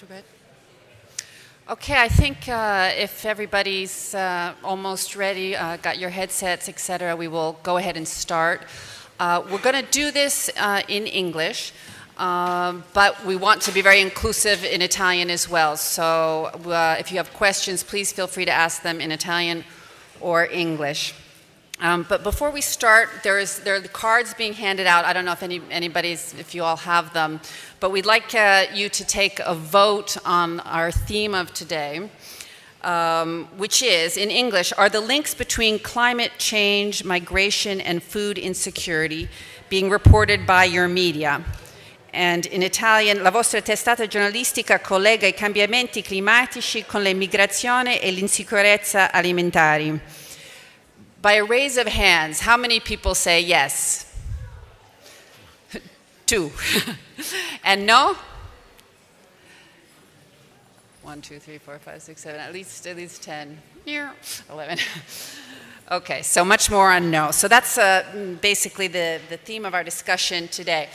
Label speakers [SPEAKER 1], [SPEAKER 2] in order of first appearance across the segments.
[SPEAKER 1] Good. Okay, I think if everybody's almost ready, got your headsets, etc., we will go ahead and start. We're going to do this in English, but we want to be very inclusive in Italian as well. So if you have questions, please feel free to ask them in Italian or English. But before we start, there are the cards being handed out. I don't know if if you all have them, but we'd like you to take a vote on our theme of today, which is, in English, are the links between climate change, migration, and food insecurity being reported by your media? And in Italian, la vostra testata giornalistica collega I cambiamenti climatici con l'immigrazione e l'insicurezza alimentari. By a raise of hands, how many people say yes? 2. And no? 1, 2, 3, 4, 5, 6, 7, at least 10. 11. Okay, so much more on no. So that's basically the theme of our discussion today.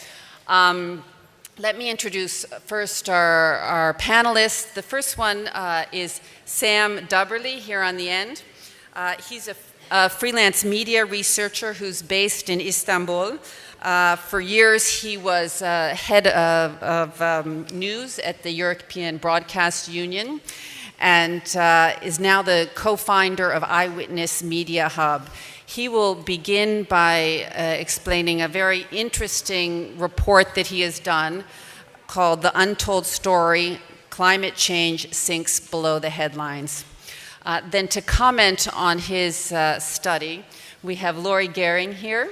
[SPEAKER 1] Let me introduce first our panelists. The first one is Sam Dubberly here on the end. He's a freelance media researcher who's based in Istanbul. For years, he was head of news at the European Broadcast Union and is now the co-founder of Eyewitness Media Hub. He will begin by explaining a very interesting report that he has done called The Untold Story, Climate Change Sinks Below the Headlines. Then to comment on his study, we have Lori Gehring here,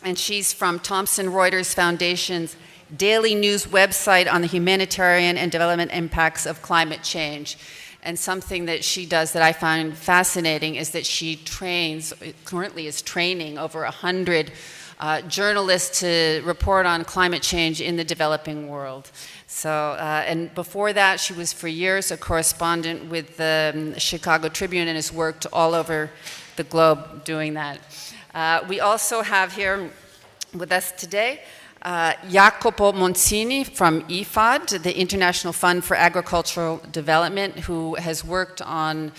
[SPEAKER 1] and she's from Thomson Reuters Foundation's daily news website on the humanitarian and development impacts of climate change. And something that she does that I find fascinating is that she currently is training over 100 journalists to report on climate change in the developing world. So, and before that, she was for years a correspondent with the Chicago Tribune and has worked all over the globe doing that. We also have here with us today Jacopo Monzini from IFAD, the International Fund for Agricultural Development, who has worked on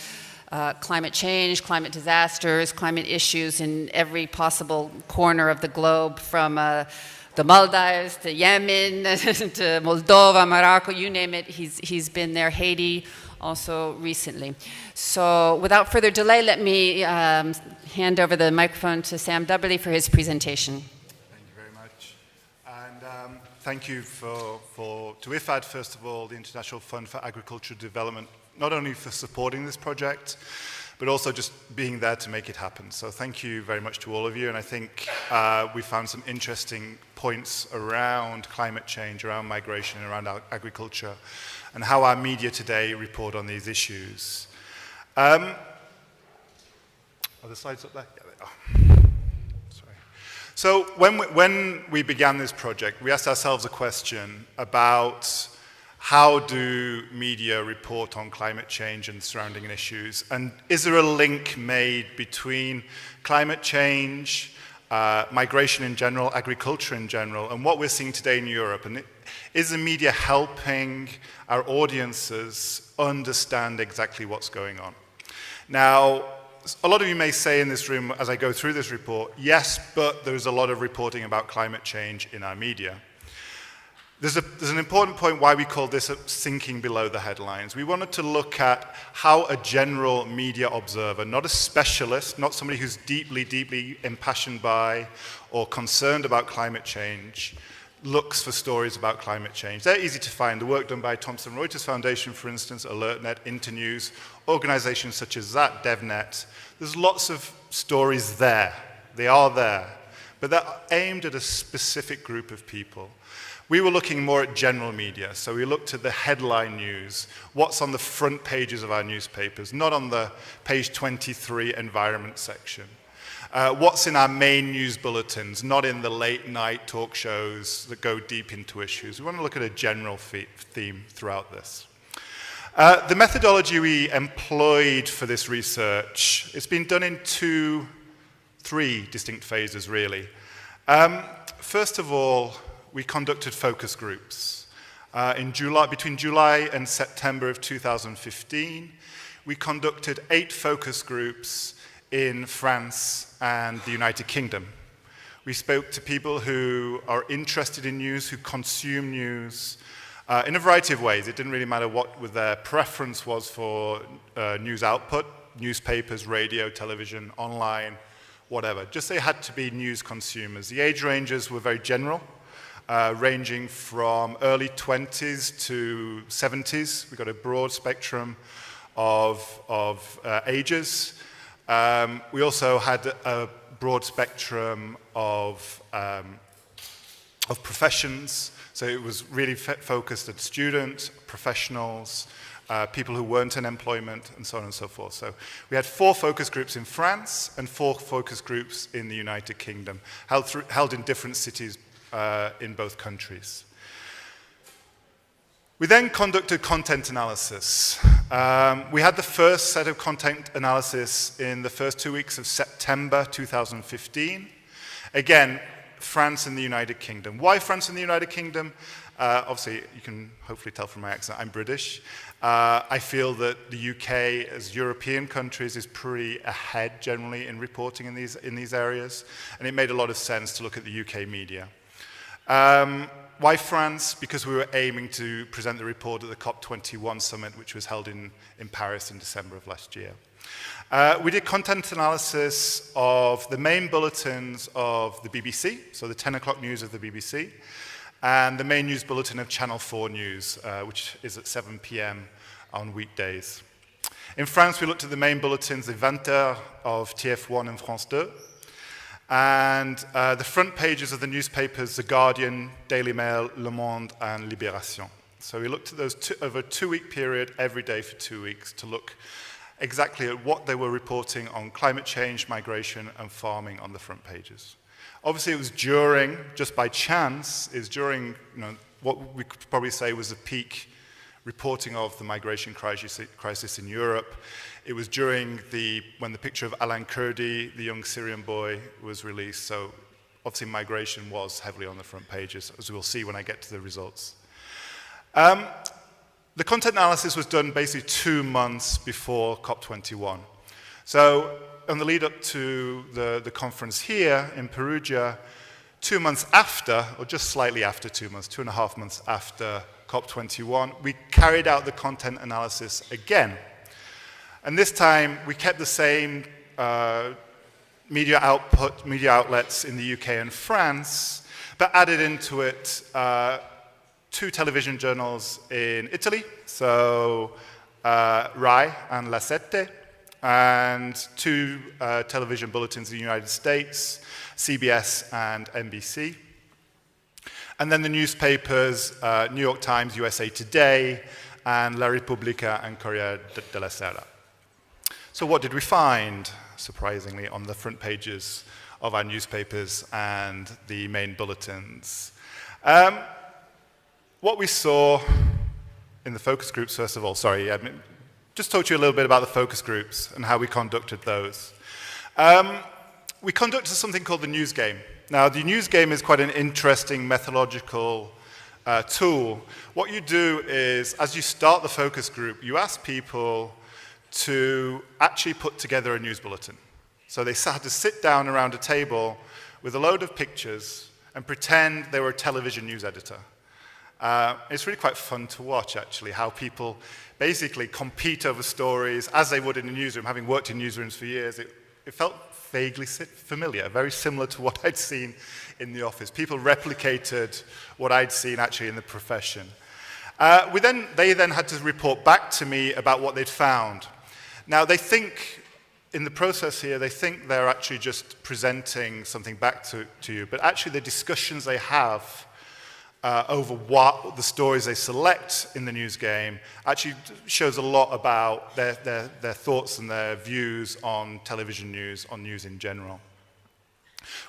[SPEAKER 1] climate change, climate disasters, climate issues in every possible corner of the globe, from the Maldives to Yemen to Moldova, Morocco, you name it, he's been there, Haiti also recently. So without further delay, let me hand over the microphone to Sam Dubberly for his presentation.
[SPEAKER 2] Thank you very much. And thank you to IFAD, first of all, the International Fund for Agricultural Development, not only for supporting this project, but also just being there to make it happen. So thank you very much to all of you. And I think we found some interesting points around climate change, around migration, around agriculture, and how our media today report on these issues. Are the slides up there? Yeah, they are. Sorry. So when we began this project, we asked ourselves a question about how do media report on climate change and surrounding issues? And is there a link made between climate change, migration in general, agriculture in general, and what we're seeing today in Europe? And is the media helping our audiences understand exactly what's going on? Now, a lot of you may say in this room as I go through this report, yes, but there's a lot of reporting about climate change in our media. There's an important point why we call this sinking below the headlines. We wanted to look at how a general media observer, not a specialist, not somebody who's deeply, deeply impassioned by or concerned about climate change, looks for stories about climate change. They're easy to find. The work done by Thomson Reuters Foundation, for instance, AlertNet, Internews, organizations such as that, DevNet. There's lots of stories there. They are there. But they're aimed at a specific group of people. We were looking more at general media, so we looked at the headline news, what's on the front pages of our newspapers, not on the page 23 environment section. What's in our main news bulletins, not in the late night talk shows that go deep into issues. We want to look at a general theme throughout this. The methodology we employed for this research, it's been done in three distinct phases, really. First of all, we conducted focus groups. Between July and September of 2015, we conducted 8 focus groups in France and the United Kingdom. We spoke to people who are interested in news, who consume news in a variety of ways. It didn't really matter what their preference was for news output, newspapers, radio, television, online, whatever. Just they had to be news consumers. The age ranges were very general, ranging from early 20s to 70s. We got a broad spectrum of ages. We also had a broad spectrum of professions. So it was really focused at students, professionals, people who weren't in employment, and so on and so forth. So we had 4 focus groups in France and 4 focus groups in the United Kingdom, held in different cities in both countries. We then conducted content analysis. We had the first set of content analysis in the first 2 weeks of September 2015. Again, France and the United Kingdom. Why France and the United Kingdom? Obviously, you can hopefully tell from my accent, I'm British. I feel that the UK, as European countries, is pretty ahead generally in reporting in these areas, and it made a lot of sense to look at the UK media. Why France? Because we were aiming to present the report at the COP21 summit, which was held in Paris in December of last year. We did content analysis of the main bulletins of the BBC, so the 10 o'clock news of the BBC, and the main news bulletin of Channel 4 News, which is at 7 p.m. on weekdays. In France, we looked at the main bulletins, the 20h of TF1 and France 2, and the front pages of the newspapers, The Guardian, Daily Mail, Le Monde, and Libération. So we looked at those over a 2-week period, every day for 2 weeks, to look exactly at what they were reporting on climate change, migration, and farming on the front pages. Obviously, it was during, just by chance, what we could probably say was the peak reporting of the migration crisis in Europe. It was during when the picture of Alan Kurdi, the young Syrian boy, was released. So obviously migration was heavily on the front pages, as we'll see when I get to the results. The content analysis was done basically 2 months before COP21. So on the lead up to the conference here in Perugia, 2 months after, or just slightly after 2 months, 2.5 months after COP21, we carried out the content analysis again. And this time, we kept the same media outlets in the UK and France, but added into it 2 television journals in Italy, so Rai and La Sette, and 2 television bulletins in the United States, CBS and NBC. And then the newspapers, New York Times, USA Today, and La Repubblica and Corriere della Sera. So what did we find, surprisingly, on the front pages of our newspapers and the main bulletins? What we saw in the focus groups, first of all, just talk to you a little bit about the focus groups and how we conducted those. We conducted something called the news game. Now, the news game is quite an interesting methodological tool. What you do is, as you start the focus group, you ask people to actually put together a news bulletin. So they had to sit down around a table with a load of pictures and pretend they were a television news editor. It's really quite fun to watch, actually, how people basically compete over stories as they would in a newsroom. Having worked in newsrooms for years, it felt vaguely familiar, very similar to what I'd seen in the office. People replicated what I'd seen actually in the profession. They then had to report back to me about what they'd found. Now, they think, in the process here, they think they're actually just presenting something back to you, but actually the discussions they have over what the stories they select in the news game actually shows a lot about their thoughts and their views on television news, on news in general.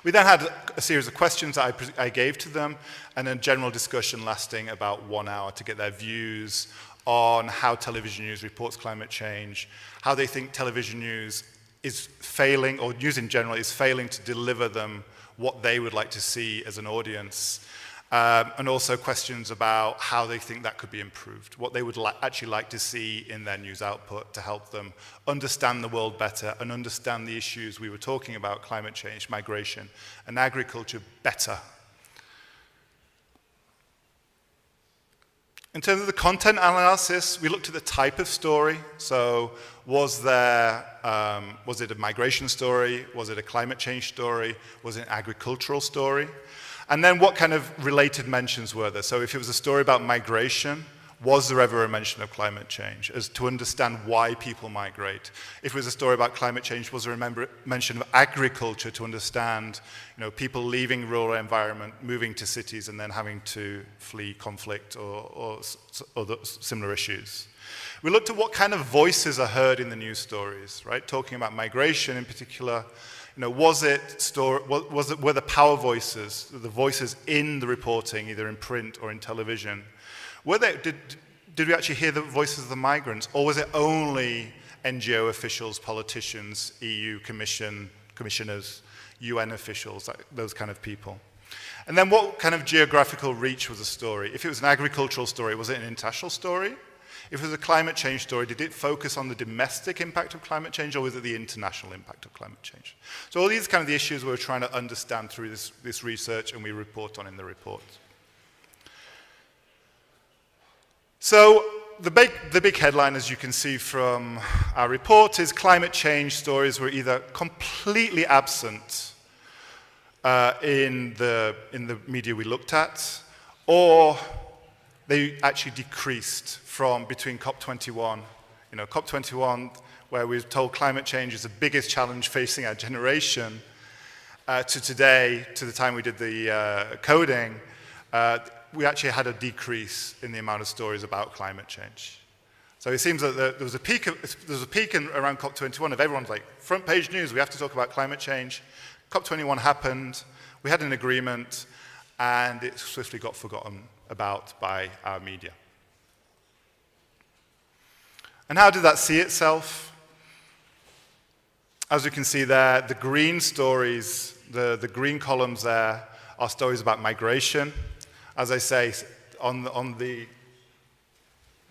[SPEAKER 2] We then had a series of questions that I gave to them, and a general discussion lasting about 1 hour to get their views on how television news reports climate change, how they think television news is failing, or news in general is failing to deliver them what they would like to see as an audience, and also questions about how they think that could be improved, what they would actually like to see in their news output to help them understand the world better and understand the issues we were talking about, climate change, migration, and agriculture better. In terms of the content analysis, we looked at the type of story. So was it a migration story? Was it a climate change story? Was it an agricultural story? And then what kind of related mentions were there? So if it was a story about migration, was there ever a mention of climate change, as to understand why people migrate? If it was a story about climate change, was there a mention of agriculture to understand, people leaving rural environment, moving to cities, and then having to flee conflict or other similar issues? We looked at what kind of voices are heard in the news stories, right? Talking about migration in particular. Were the power voices, the voices in the reporting, either in print or in television? Did we actually hear the voices of the migrants, or was it only NGO officials, politicians, EU commissioners, UN officials, those kind of people? And then what kind of geographical reach was the story? If it was an agricultural story, was it an international story? If it was a climate change story, did it focus on the domestic impact of climate change, or was it the international impact of climate change? So all these are kind of the issues we're trying to understand through this research, and we report on in the report. So the big headline, as you can see from our report, is climate change stories were either completely absent in the media we looked at, or they actually decreased from between COP21, COP21, where we've told climate change is the biggest challenge facing our generation, to today, to the time we did the coding, we actually had a decrease in the amount of stories about climate change. So it seems that there was a peak around COP21 of everyone's like, front page news, we have to talk about climate change. COP21 happened, we had an agreement, and it swiftly got forgotten about by our media. And how did that see itself? As you can see there, the green stories, the green columns there are stories about migration. As I say, on the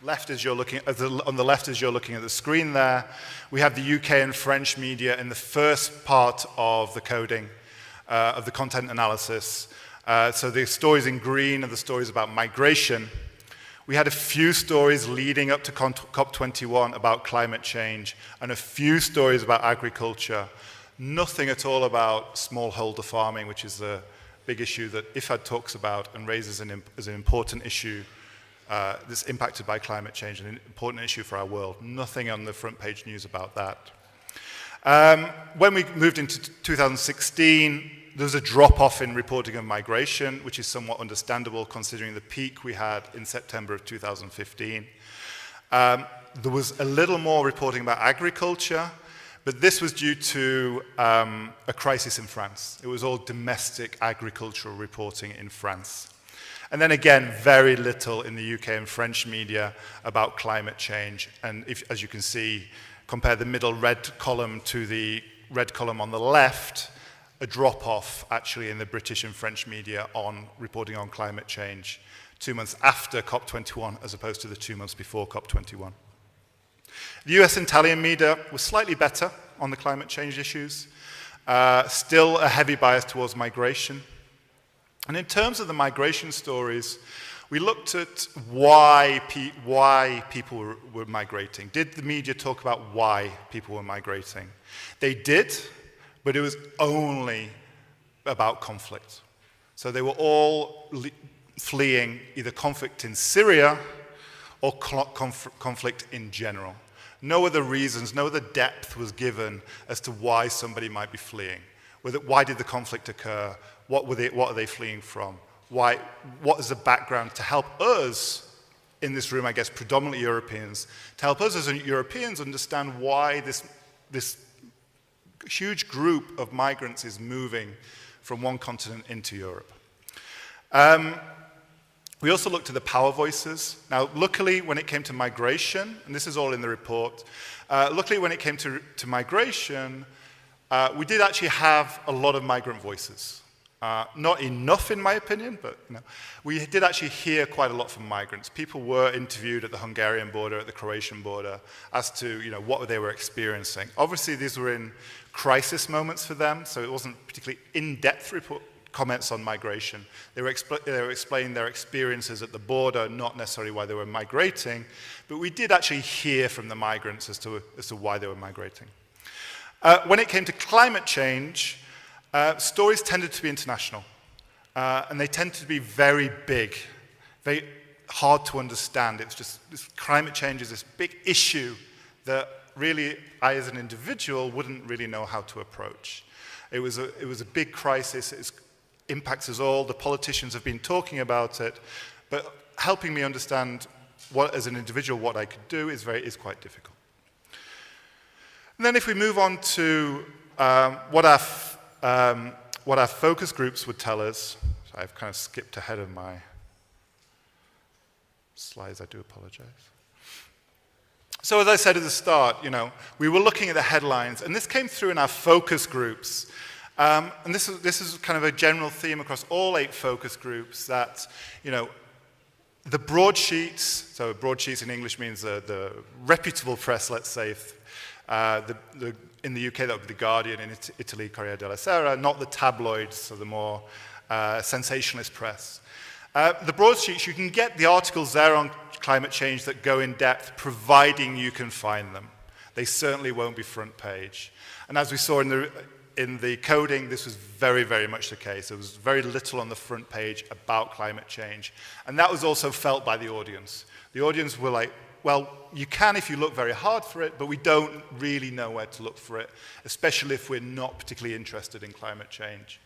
[SPEAKER 2] left as you're looking at the screen there, we have the UK and French media in the first part of the coding of the content analysis. So the stories in green are the stories about migration. We had a few stories leading up to COP21 about climate change and a few stories about agriculture. Nothing at all about smallholder farming, which is the big issue that IFAD talks about and raises as an important issue that's impacted by climate change, and an important issue for our world. Nothing on the front page news about that. When we moved into 2016, there was a drop-off in reporting of migration, which is somewhat understandable considering the peak we had in September of 2015. There was a little more reporting about agriculture, but this was due to a crisis in France. It was all domestic agricultural reporting in France. And then again, very little in the UK and French media about climate change. And as you can see, compare the middle red column to the red column on the left, a drop-off actually in the British and French media on reporting on climate change 2 months after COP21 as opposed to the 2 months before COP21. The US and Italian media was slightly better on the climate change issues, still a heavy bias towards migration. And in terms of the migration stories, we looked at why people were migrating. Did the media talk about why people were migrating? They did, but it was only about conflict. So they were all fleeing either conflict in Syria or conflict in general. No other reasons, no other depth was given as to why somebody might be fleeing. Why did the conflict occur? What are they fleeing from? What is the background to help us in this room, I guess predominantly Europeans, to help us as Europeans understand why this huge group of migrants is moving from one continent into Europe. We also looked at the power voices. Now, luckily, when it came to migration, and this is all in the report, luckily when it came to, migration, we did actually have a lot of migrant voices. Not enough, in my opinion, but we did actually hear quite a lot from migrants. People were interviewed at the Hungarian border, at the Croatian border, as to what they were experiencing. Obviously, these were in crisis moments for them, so it wasn't particularly in-depth comments on migration. They were explaining their experiences at the border, not necessarily why they were migrating, but we did actually hear from the migrants as to why they were migrating. When it came to climate change, stories tended to be international, and they tended to be very big, very hard to understand. It's just, climate change is this big issue that really, I as an individual wouldn't really know how to approach. It was a big crisis. It impacts us all. The politicians have been talking about it, but helping me understand as an individual what I could do is quite difficult. And then if we move on to what our focus groups would tell us. So I've kind of skipped ahead of my slides, I do apologize. So as I said at the start, we were looking at the headlines, and this came through in our focus groups. And this is kind of a general theme across all 8 focus groups that, the broadsheets, so broadsheets in English means the reputable press, let's say, in the UK, that would be The Guardian, in Italy, Corriere della Sera, not the tabloids, so the more sensationalist press. The broadsheets, you can get the articles there on climate change that go in depth, providing you can find them. They certainly won't be front page. And as we saw in the coding, this was very, very much the case. There was very little on the front page about climate change. And that was also felt by the audience. The audience were like, well, you can if you look very hard for it, but we don't really know where to look for it, especially if we're not particularly interested in climate change.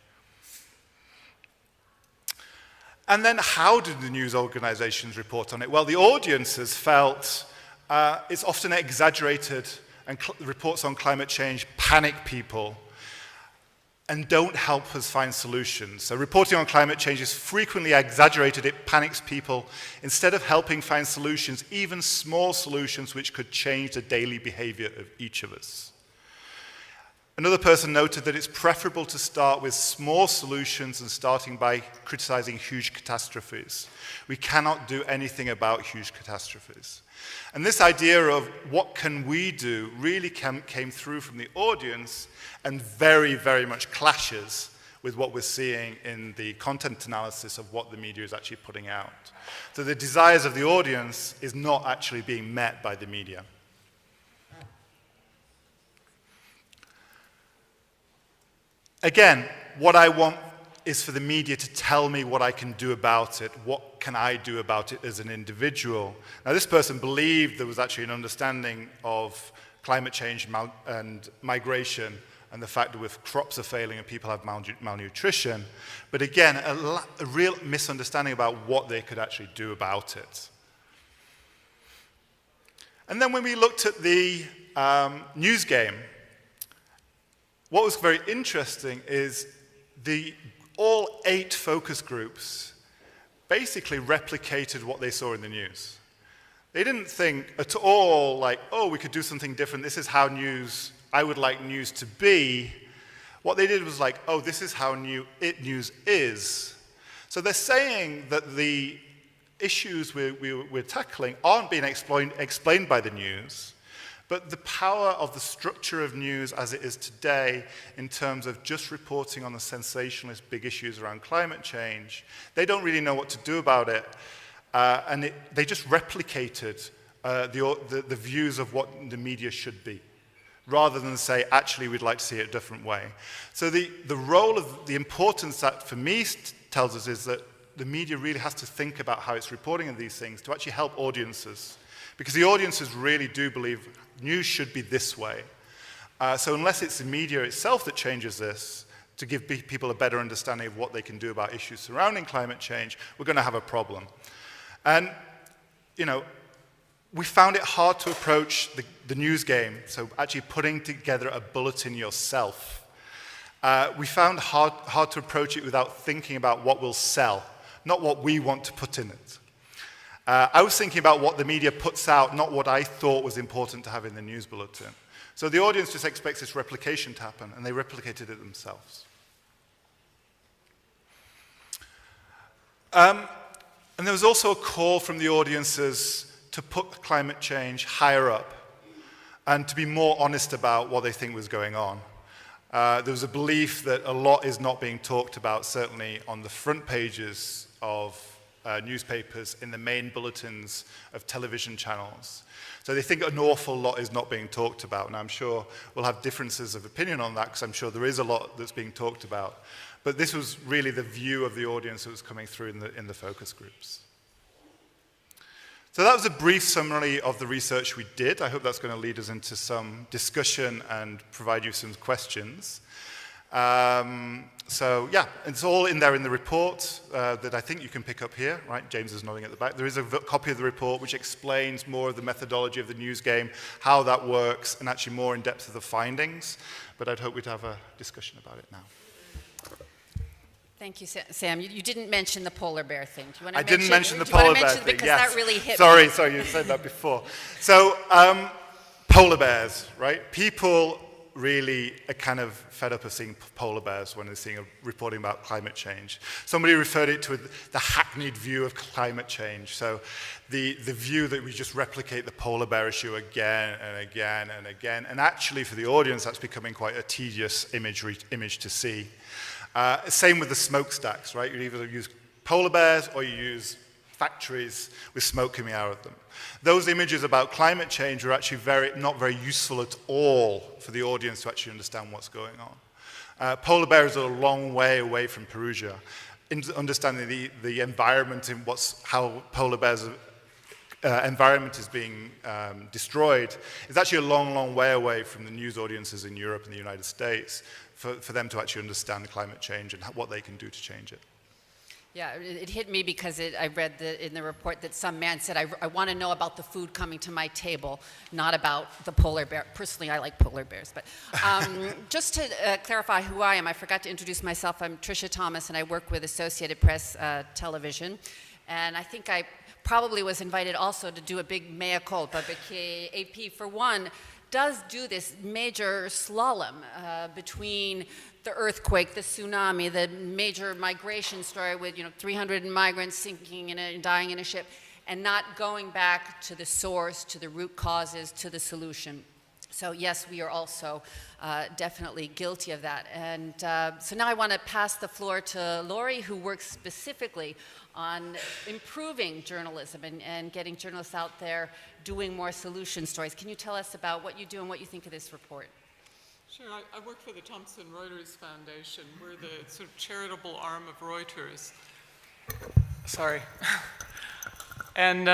[SPEAKER 2] And then how did the news organizations report on it? Well, the audiences felt it's often exaggerated, and reports on climate change panic people and don't help us find solutions. So reporting on climate change is frequently exaggerated, it panics people, instead of helping find solutions, even small solutions which could change the daily behavior of each of us. Another person noted that it's preferable to start with small solutions than starting by criticizing huge catastrophes. We cannot do anything about huge catastrophes. And this idea of what can we do really came through from the audience and very, very much clashes with what we're seeing in the content analysis of what the media is actually putting out. So the desires of the audience is not actually being met by the media. Again, what I want is for the media to tell me what I can do about it. What can I do about it as an individual? Now, this person believed there was actually an understanding of climate change and migration and the fact that if crops are failing and people have malnutrition. But again, a real misunderstanding about what they could actually do about it. And then when we looked at the news game, what was very interesting is all 8 focus groups basically replicated what they saw in the news. They didn't think at all like, oh, we could do something different. This is how I would like news to be. What they did was like, oh, this is how news is. So they're saying that the issues we're tackling aren't being explained by the news, but the power of the structure of news as it is today in terms of just reporting on the sensationalist big issues around climate change, they don't really know what to do about it. And they just replicated the views of what the media should be, rather than say, actually, we'd like to see it a different way. So the role of the importance that, for me, tells us is that the media really has to think about how it's reporting on these things to actually help audiences. Because the audiences really do believe news should be this way. So unless it's the media itself that changes this, to give people a better understanding of what they can do about issues surrounding climate change, we're going to have a problem. And, we found it hard to approach the news game, so actually putting together a bulletin yourself. We found hard to approach it without thinking about what will sell, not what we want to put in it. I was thinking about what the media puts out, not what I thought was important to have in the news bulletin. So the audience just expects this replication to happen, and they replicated it themselves. And there was also a call from the audiences to put climate change higher up and to be more honest about what they think was going on. There was a belief that a lot is not being talked about, certainly on the front pages of newspapers, in the main bulletins of television channels. So they think an awful lot is not being talked about, and I'm sure we'll have differences of opinion on that, because I'm sure there is a lot that's being talked about. But this was really the view of the audience that was coming through in the focus groups. So that was a brief summary of the research we did. I hope that's going to lead us into some discussion and provide you some questions. So yeah, it's all in there in the report that I think you can pick up here, right? James is nodding at the back. There is a copy of the report which explains more of the methodology of the news game, how that works, and actually more in depth of the findings. But I'd hope we'd have a discussion about it now.
[SPEAKER 1] Thank you, Sam. You didn't mention the polar bear thing. Do you want to
[SPEAKER 2] I didn't mention the polar bear thing,
[SPEAKER 1] because
[SPEAKER 2] yes.
[SPEAKER 1] that really hit
[SPEAKER 2] Sorry,
[SPEAKER 1] me.
[SPEAKER 2] you said that before. So, polar bears, right? People really are kind of fed up of seeing polar bears when they're seeing reporting about climate change. Somebody referred it to the hackneyed view of climate change. So the view that we just replicate the polar bear issue again and again and again. And actually for the audience, that's becoming quite a tedious image to see. Same with the smokestacks, right? You either use polar bears or you use factories with smoke coming out of them. Those images about climate change are actually not very useful at all for the audience to actually understand what's going on. Polar bears are a long way away from Perugia. Understanding the environment and how polar bears environment is being destroyed is actually a long, long way away from the news audiences in Europe and the United States for them to actually understand climate change and what they can do to change it.
[SPEAKER 1] Yeah, it hit me because I read in the report that some man said, I want to know about the food coming to my table, not about the polar bear. Personally, I like polar bears. But just to clarify who I am, I forgot to introduce myself. I'm Tricia Thomas, and I work with Associated Press Television. And I think I probably was invited also to do a big mea culpa, because AP, for one, does do this major slalom between the earthquake, the tsunami, the major migration story with 300 migrants sinking and dying in a ship, and not going back to the source, to the root causes, to the solution. So yes, we are also definitely guilty of that. And so now I want to pass the floor to Lori, who works specifically on improving journalism and getting journalists out there doing more solution stories. Can you tell us about what you do and what you think of this report?
[SPEAKER 3] Sure. I work for the Thomson Reuters Foundation. We're the sort of charitable arm of Reuters. Sorry. And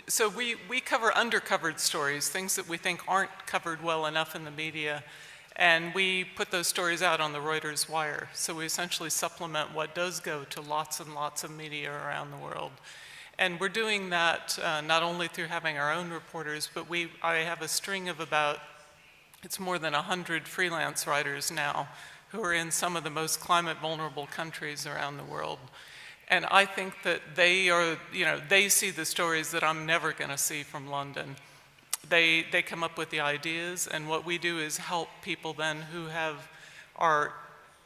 [SPEAKER 3] so we cover undercovered stories, things that we think aren't covered well enough in the media, and we put those stories out on the Reuters wire. So we essentially supplement what does go to lots and lots of media around the world. And we're doing that not only through having our own reporters, but I have a string of it's more than 100 freelance writers now who are in some of the most climate vulnerable countries around the world. And I think that they see the stories that I'm never going to see from London. They come up with the ideas, and what we do is help people then who are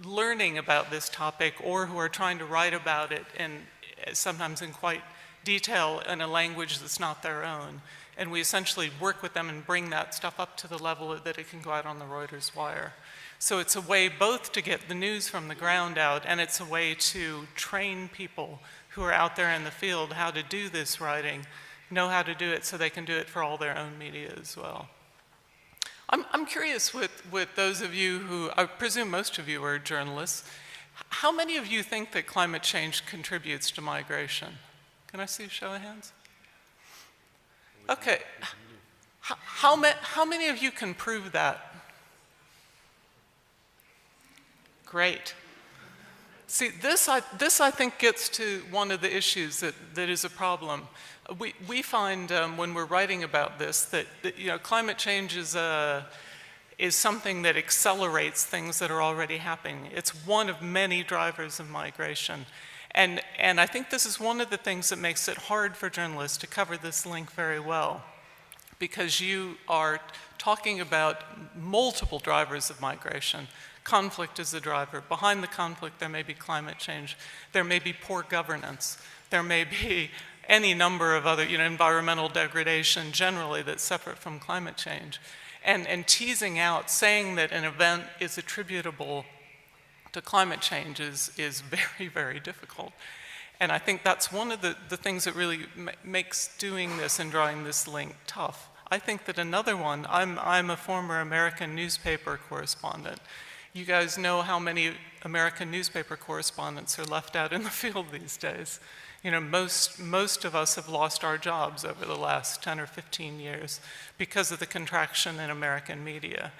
[SPEAKER 3] learning about this topic or who are trying to write about it, and sometimes in quite detail in a language that's not their own. And we essentially work with them and bring that stuff up to the level that it can go out on the Reuters wire. So it's a way both to get the news from the ground out, and it's a way to train people who are out there in the field how to do this writing, know how to do it so they can do it for all their own media as well. I'm curious with those of you who, I presume most of you are journalists, how many of you think that climate change contributes to migration? Can I see a show of hands? Okay. How many of you can prove that? Great. See, this I think gets to one of the issues that is a problem. We find when we're writing about this that climate change is something that accelerates things that are already happening. It's one of many drivers of migration. And I think this is one of the things that makes it hard for journalists to cover this link very well, because you are talking about multiple drivers of migration: Conflict is the driver. Behind the conflict, there may be climate change. There may be poor governance. There may be any number of other, environmental degradation generally that's separate from climate change. And teasing out, saying that an event is attributable to climate change is very, very difficult. And I think that's one of the things that really makes doing this and drawing this link tough. I think that another one, I'm a former American newspaper correspondent. You guys know how many American newspaper correspondents are left out in the field these days. Most of us have lost our jobs over the last 10 or 15 years because of the contraction in American media.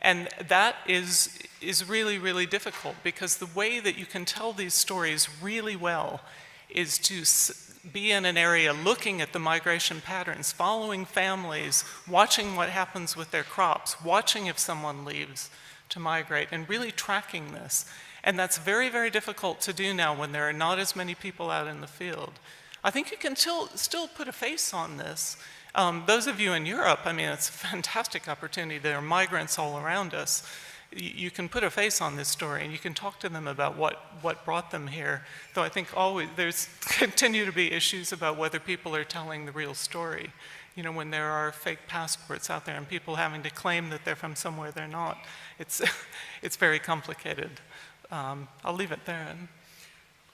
[SPEAKER 3] And that is really, really difficult, because the way that you can tell these stories really well is to be in an area looking at the migration patterns, following families, watching what happens with their crops, watching if someone leaves to migrate, and really tracking this. And that's very, very difficult to do now when there are not as many people out in the field. I think you can still put a face on this. Those of you in Europe, it's a fantastic opportunity. There are migrants all around us. You can put a face on this story, and you can talk to them about what brought them here. Though I think always there's continue to be issues about whether people are telling the real story. When there are fake passports out there and people having to claim that they're from somewhere they're not, it's very complicated. I'll leave it there.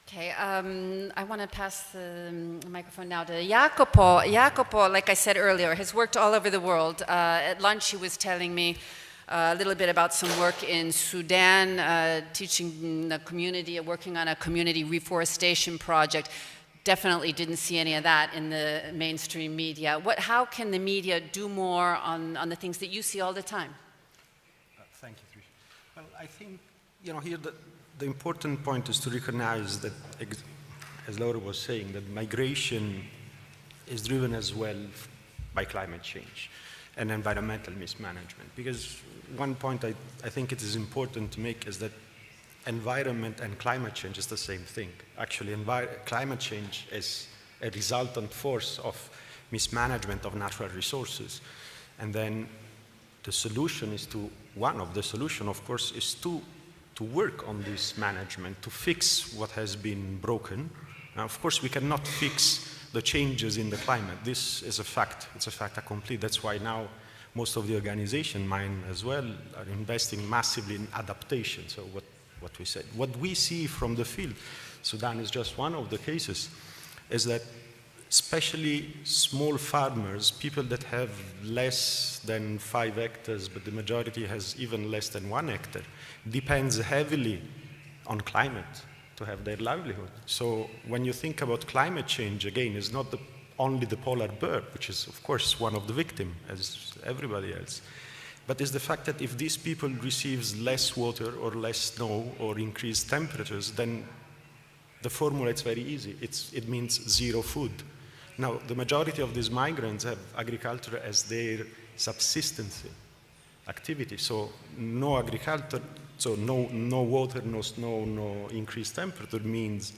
[SPEAKER 1] Okay, I want to pass the microphone now to Jacopo. Jacopo, like I said earlier, has worked all over the world. At lunch, he was telling me a little bit about some work in Sudan, teaching the community, working on a community reforestation project. Definitely didn't see any of that in the mainstream media. How can the media do more on the things that you see all the time?
[SPEAKER 4] Thank you, Trish. Well, I think, here the important point is to recognize that, as Laura was saying, that migration is driven as well by climate change and environmental mismanagement. Because one point I think it is important to make is that environment and climate change is the same thing. Actually, climate change is a resultant force of mismanagement of natural resources. And then the solution is one of the solutions, of course, is to work on this management, to fix what has been broken. Now, of course, we cannot fix the changes in the climate. This is a fact. It's a fait accompli. That's why now most of the organizations, mine as well, are investing massively in adaptation. So what we said. What we see from the field, Sudan is just one of the cases, is that especially small farmers, people that have less than 5 hectares, but the majority has even less than 1 hectare, depends heavily on climate to have their livelihood. So when you think about climate change, again, it's not only the polar bear, which is, of course, one of the victims, as everybody else. But it's the fact that if these people receive less water or less snow or increased temperatures, then the formula is very easy. It means zero food. Now, the majority of these migrants have agriculture as their subsistence activity. So no agriculture, so no water, no snow, no increased temperature means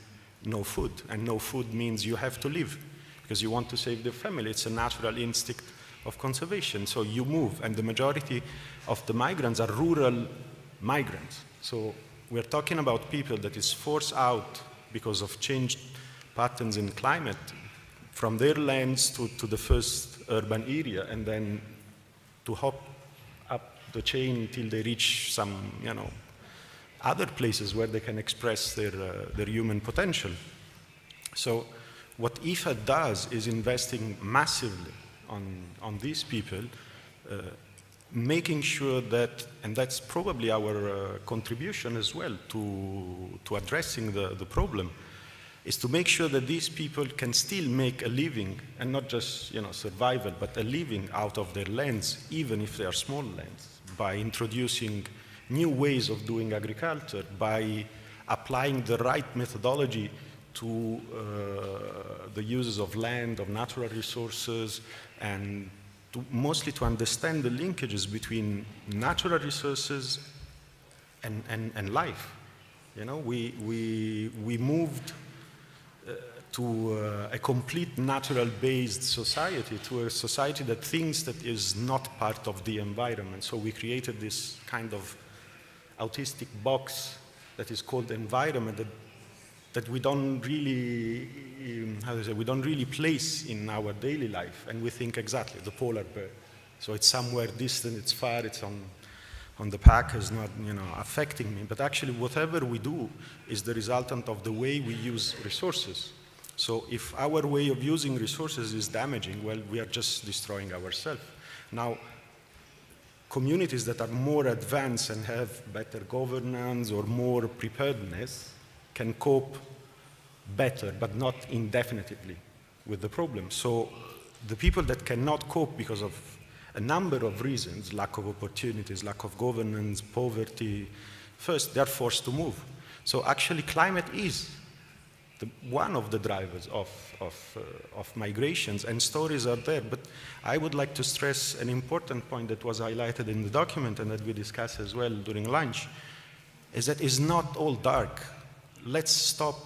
[SPEAKER 4] no food. And no food means you have to live because you want to save the family. It's a natural instinct of conservation. So you move, and the majority of the migrants are rural migrants. So we're talking about people that is forced out because of changed patterns in climate from their lands to the first urban area, and then to hop up the chain till they reach some, other places where they can express their human potential. So what IFAD does is investing massively on these people, making sure that, and that's probably our contribution as well to addressing the problem, is to make sure that these people can still make a living, and not just survival, but a living out of their lands, even if they are small lands, by introducing new ways of doing agriculture, by applying the right methodology to the uses of land, of natural resources, and mostly to understand the linkages between natural resources and life. We moved to a complete natural-based society, to a society that thinks that is not part of the environment. So we created this kind of autistic box that is called environment that we don't really, we don't really place in our daily life. And we think exactly, the polar bear. So it's somewhere distant, it's far, it's on the pack, is not, affecting me. But actually, whatever we do is the resultant of the way we use resources. So if our way of using resources is damaging, well, we are just destroying ourselves. Now, communities that are more advanced and have better governance or more preparedness can cope better, but not indefinitely with the problem. So the people that cannot cope because of a number of reasons, lack of opportunities, lack of governance, poverty, first, they're forced to move. So actually, climate is one of the drivers of migrations, and stories are there. But I would like to stress an important point that was highlighted in the document and that we discussed as well during lunch, is that it's not all dark. Let's stop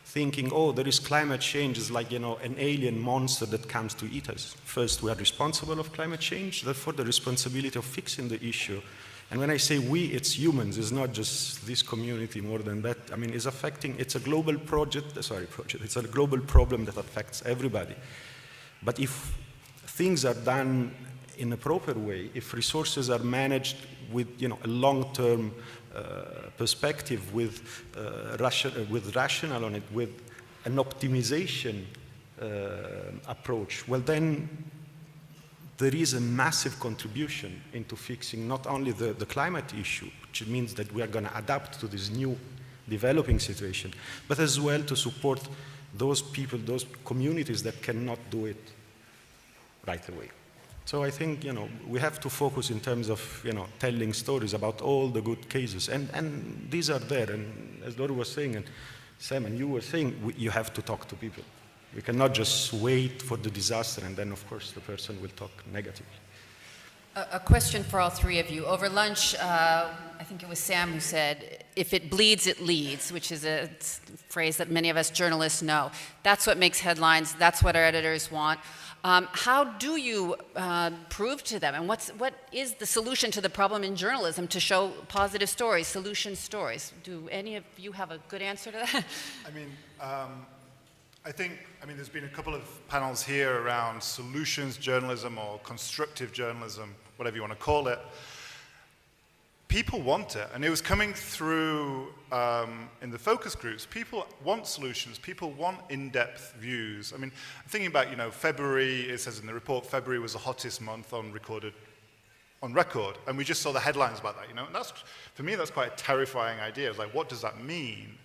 [SPEAKER 4] thinking, oh, there is climate change, it's like, an alien monster that comes to eat us. First, we are responsible of climate change, therefore the responsibility of fixing the issue. And when I say we, it's humans, it's not just this community, more than that. I mean, it's a global it's a global problem that affects everybody. But if things are done in a proper way, if resources are managed with, a long-term perspective, with rational on it, with an optimization approach, well then, there is a massive contribution into fixing not only the climate issue, which means that we are going to adapt to this new developing situation, but as well to support those people, those communities that cannot do it right away. So I think, we have to focus in terms of, telling stories about all the good cases. And these are there. And as Laura was saying, and Sam and you were saying, you have to talk to people. We cannot just wait for the disaster and then, of course, the person will talk negatively.
[SPEAKER 1] A question for all three of you. Over lunch, I think it was Sam who said, if it bleeds, it leads, which is a phrase that many of us journalists know. That's what makes headlines. That's what our editors want. How do you prove to them, and what is the solution to the problem in journalism to show positive stories, solution stories? Do any of you have a good answer to that?
[SPEAKER 2] I think there's been a couple of panels here around solutions journalism or constructive journalism, whatever you want to call it. People want it, and it was coming through in the focus groups. People want solutions. People want in-depth views. I'm thinking about, February, it says in the report, February was the hottest month on record, and we just saw the headlines about that, and that's, for me, that's quite a terrifying idea. It's like, what does that mean?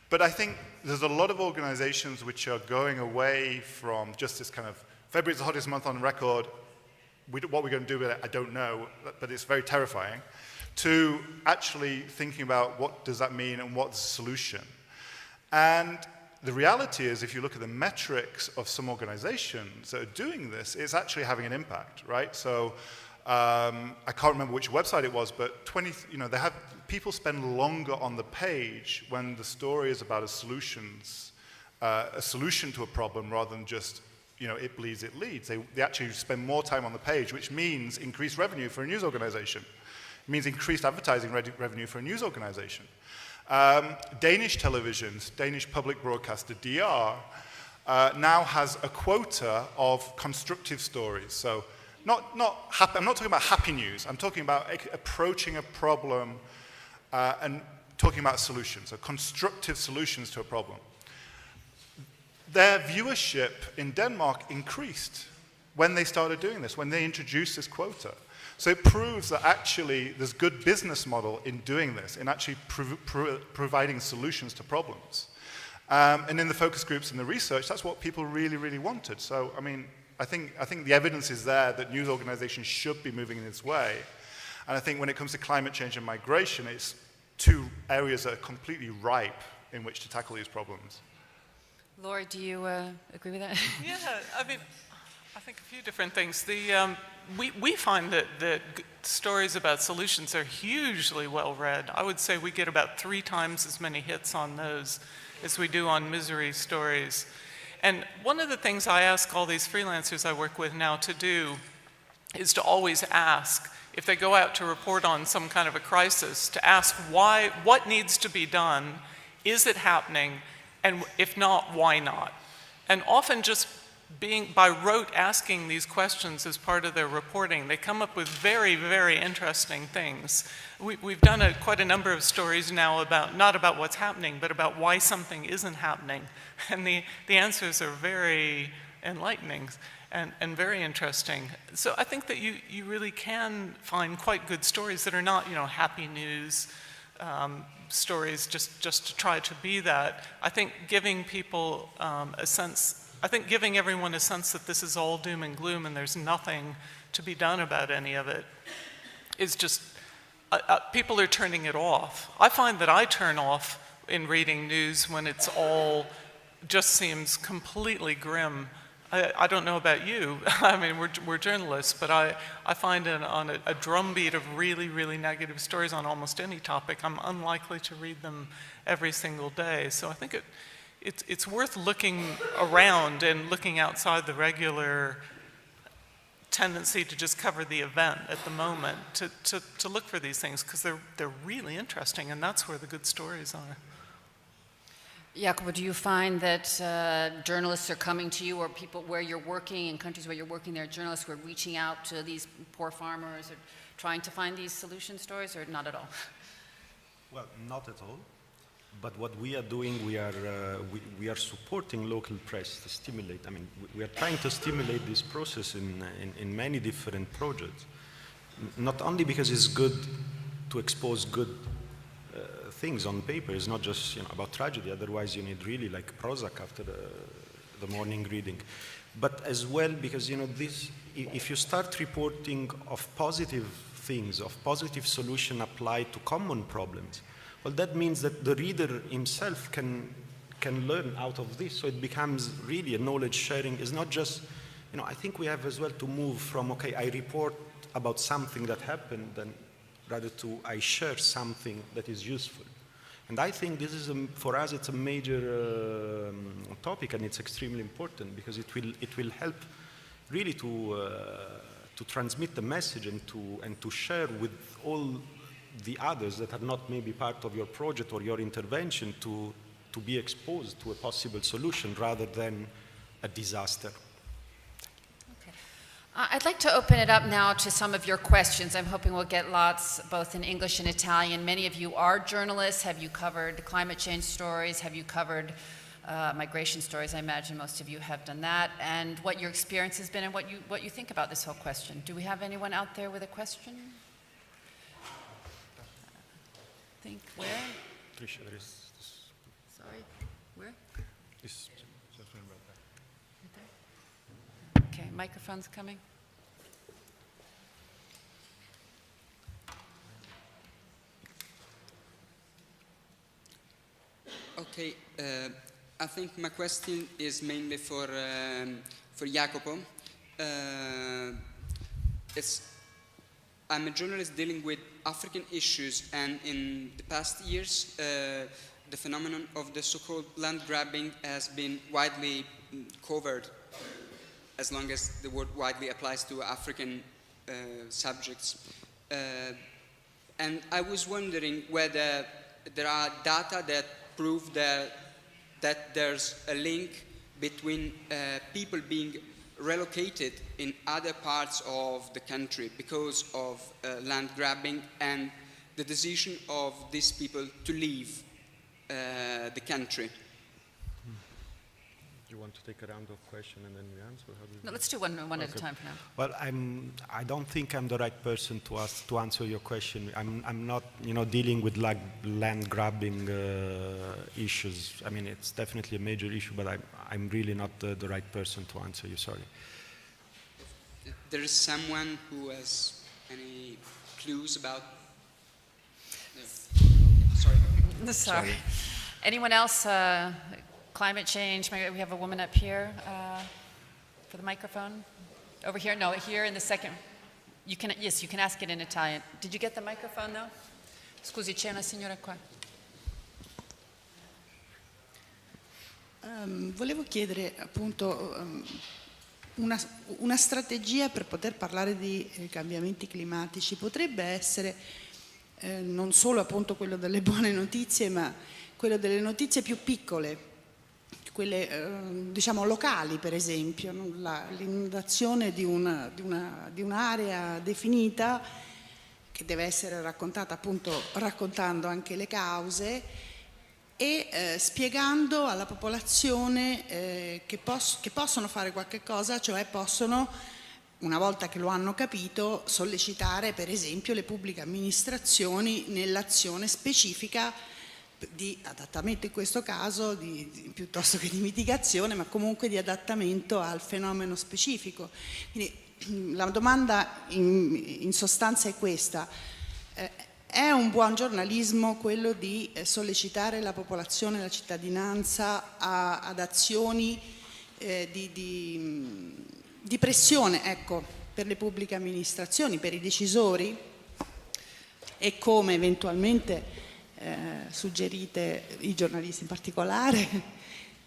[SPEAKER 2] But I think there's a lot of organizations which are going away from just this kind of, February's the hottest month on record, what we're going to do with it, I don't know, but it's very terrifying, to actually thinking about what does that mean and what's the solution. And the reality is, if you look at the metrics of some organizations that are doing this, it's actually having an impact, right? So I can't remember which website it was, but people spend longer on the page when the story is about a solution to a problem rather than just, it bleeds, it leads. They actually spend more time on the page, which means increased revenue for a news organization. It means increased advertising revenue for a news organization. Danish televisions, Danish public broadcaster DR, now has a quota of constructive stories. So I'm not talking about happy news. I'm talking about approaching a problem and talking about solutions, so constructive solutions to a problem. Their viewership in Denmark increased when they started doing this, when they introduced this quota. So it proves that actually there's good business model in doing this, in actually providing solutions to problems. And in the focus groups and the research, that's what people really, really wanted. So, I think the evidence is there that news organizations should be moving in this way. And I think when it comes to climate change and migration, it's two areas that are completely ripe in which to tackle these problems.
[SPEAKER 1] Laura, do you agree with that?
[SPEAKER 3] Yeah, I think a few different things. We find that stories about solutions are hugely well read. I would say we get about 3 times as many hits on those as we do on misery stories. And one of the things I ask all these freelancers I work with now to do is to always ask, if they go out to report on some kind of a crisis, to ask why, what needs to be done, is it happening, and if not, why not? And often just being by rote asking these questions as part of their reporting, they come up with very, very interesting things. We've done quite a number of stories now about, not about what's happening, but about why something isn't happening. And the answers are very enlightening and very interesting. So I think that you really can find quite good stories that are not, happy news stories just to try to be that. I think giving people giving everyone a sense that this is all doom and gloom and there's nothing to be done about any of it is just, people are turning it off. I find that I turn off in reading news when it's all just seems completely grim. I don't know about you. I mean, we're journalists, but I find on a drumbeat of really, really negative stories on almost any topic, I'm unlikely to read them every single day. So I think it's worth looking around and looking outside the regular tendency to just cover the event at the moment, to look for these things, because they're really interesting, and that's where the good stories are.
[SPEAKER 1] Jacopo, do you find that journalists are coming to you, or people where you're working, in countries where you're working, there are journalists who are reaching out to these poor farmers or trying to find these solution stories, or not at all?
[SPEAKER 4] Well, not at all. But what we are doing, we are supporting local press to stimulate. I mean, we are trying to stimulate this process in many different projects. Not only because it's good to expose good things on paper. It's not just about tragedy. Otherwise, you need really like Prozac after the morning reading. But as well because if you start reporting of positive things, of positive solution applied to common problems, well, that means that the reader himself can learn out of this. So it becomes really a knowledge sharing. It's not just I think we have as well to move from okay, I report about something that happened, then rather to I share something that is useful. And I think this is, for us, it's a major topic, and it's extremely important because it will help really to transmit the message and to share with all the others that are not maybe part of your project or your intervention to be exposed to a possible solution rather than a disaster.
[SPEAKER 1] I'd like to open it up now to some of your questions. I'm hoping we'll get lots both in English and Italian. Many of you are journalists. Have you covered climate change stories? Have you covered migration stories? I imagine most of you have done that. And what your experience has been and what you think about this whole question. Do we have anyone out there with a question? Think where?
[SPEAKER 4] Tricia, there is this.
[SPEAKER 1] Sorry, where?
[SPEAKER 4] This.
[SPEAKER 1] Okay, microphone's coming.
[SPEAKER 5] Okay, I think my question is mainly for Jacopo. I'm a journalist dealing with African issues, and in the past years, the phenomenon of the so-called land grabbing has been widely covered, as long as the word widely applies to African subjects. And I was wondering whether there are data that prove that there's a link between people being relocated in other parts of the country because of land grabbing and the decision of these people to leave the country.
[SPEAKER 4] Do you want to take a round of questions and then we answer?
[SPEAKER 1] No, let's do one at a time for now.
[SPEAKER 4] Well, I don't think I'm the right person to answer your question. I'm not, dealing with like land grabbing issues. I mean, it's definitely a major issue, but I'm really not the right person to answer you. Sorry.
[SPEAKER 5] There is someone who has any clues about? No. Sorry.
[SPEAKER 1] Sorry. Anyone else? Climate change. We have a woman up here for the microphone. Over here? No, here in the second. Yes, you can ask it in Italian. Did you get the microphone though? Scusi, c'è una signora qua.
[SPEAKER 6] Volevo chiedere appunto una strategia per poter parlare di cambiamenti climatici potrebbe essere non solo appunto quello delle buone notizie, ma quello delle notizie più piccole, quelle diciamo locali, per esempio, no? L'inondazione di un'area definita, che deve essere raccontata appunto raccontando anche le cause e spiegando alla popolazione che possono fare qualche cosa, cioè possono, una volta che lo hanno capito, sollecitare per esempio le pubbliche amministrazioni nell'azione specifica di adattamento, in questo caso piuttosto che di mitigazione, ma comunque di adattamento al fenomeno specifico. Quindi la domanda in sostanza è questa: è un buon giornalismo quello di sollecitare la popolazione, la cittadinanza ad azioni di pressione, ecco, per le pubbliche amministrazioni, per i decisori? E come eventualmente suggerite, i giornalisti in particolare,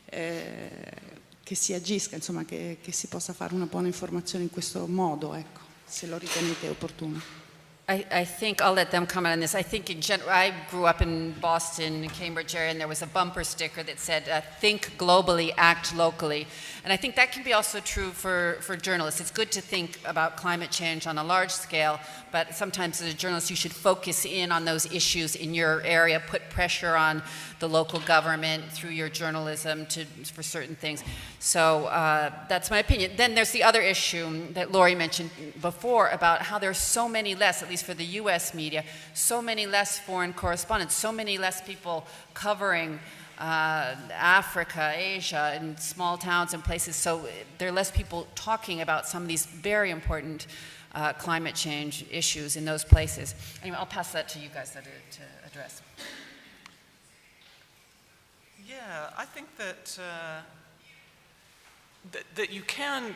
[SPEAKER 6] che si agisca, insomma, che si possa fare una buona informazione in questo modo, ecco, se lo ritenete opportuno.
[SPEAKER 1] I think I'll let them comment on this. I think in general, I grew up in Boston, Cambridge area, and there was a bumper sticker that said, think globally, act locally. And I think that can be also true for journalists. It's good to think about climate change on a large scale, but sometimes as a journalist you should focus in on those issues in your area, put pressure on the local government through your journalism for certain things. So that's my opinion. Then there's the other issue that Lori mentioned before about how there's so many less, at least for the US media, so many less foreign correspondents, so many less people covering Africa, Asia, in small towns and places. So there are less people talking about some of these very important climate change issues in those places. Anyway, I'll pass that to you guys to address.
[SPEAKER 3] Yeah, I think that that you can.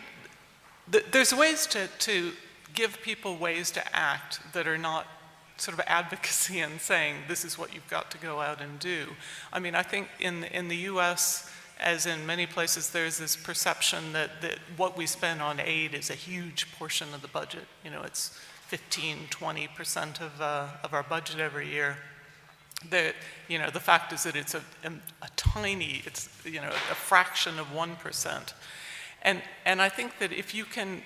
[SPEAKER 3] There's ways to give people ways to act that are not sort of advocacy and saying this is what you've got to go out and do. I mean, I think in the U.S., as in many places, there's this perception that what we spend on aid is a huge portion of the budget. You know, it's 15–20% of our budget every year. You know, the fact is that it's a tiny, it's, you know, a fraction of 1%. And I think that if you can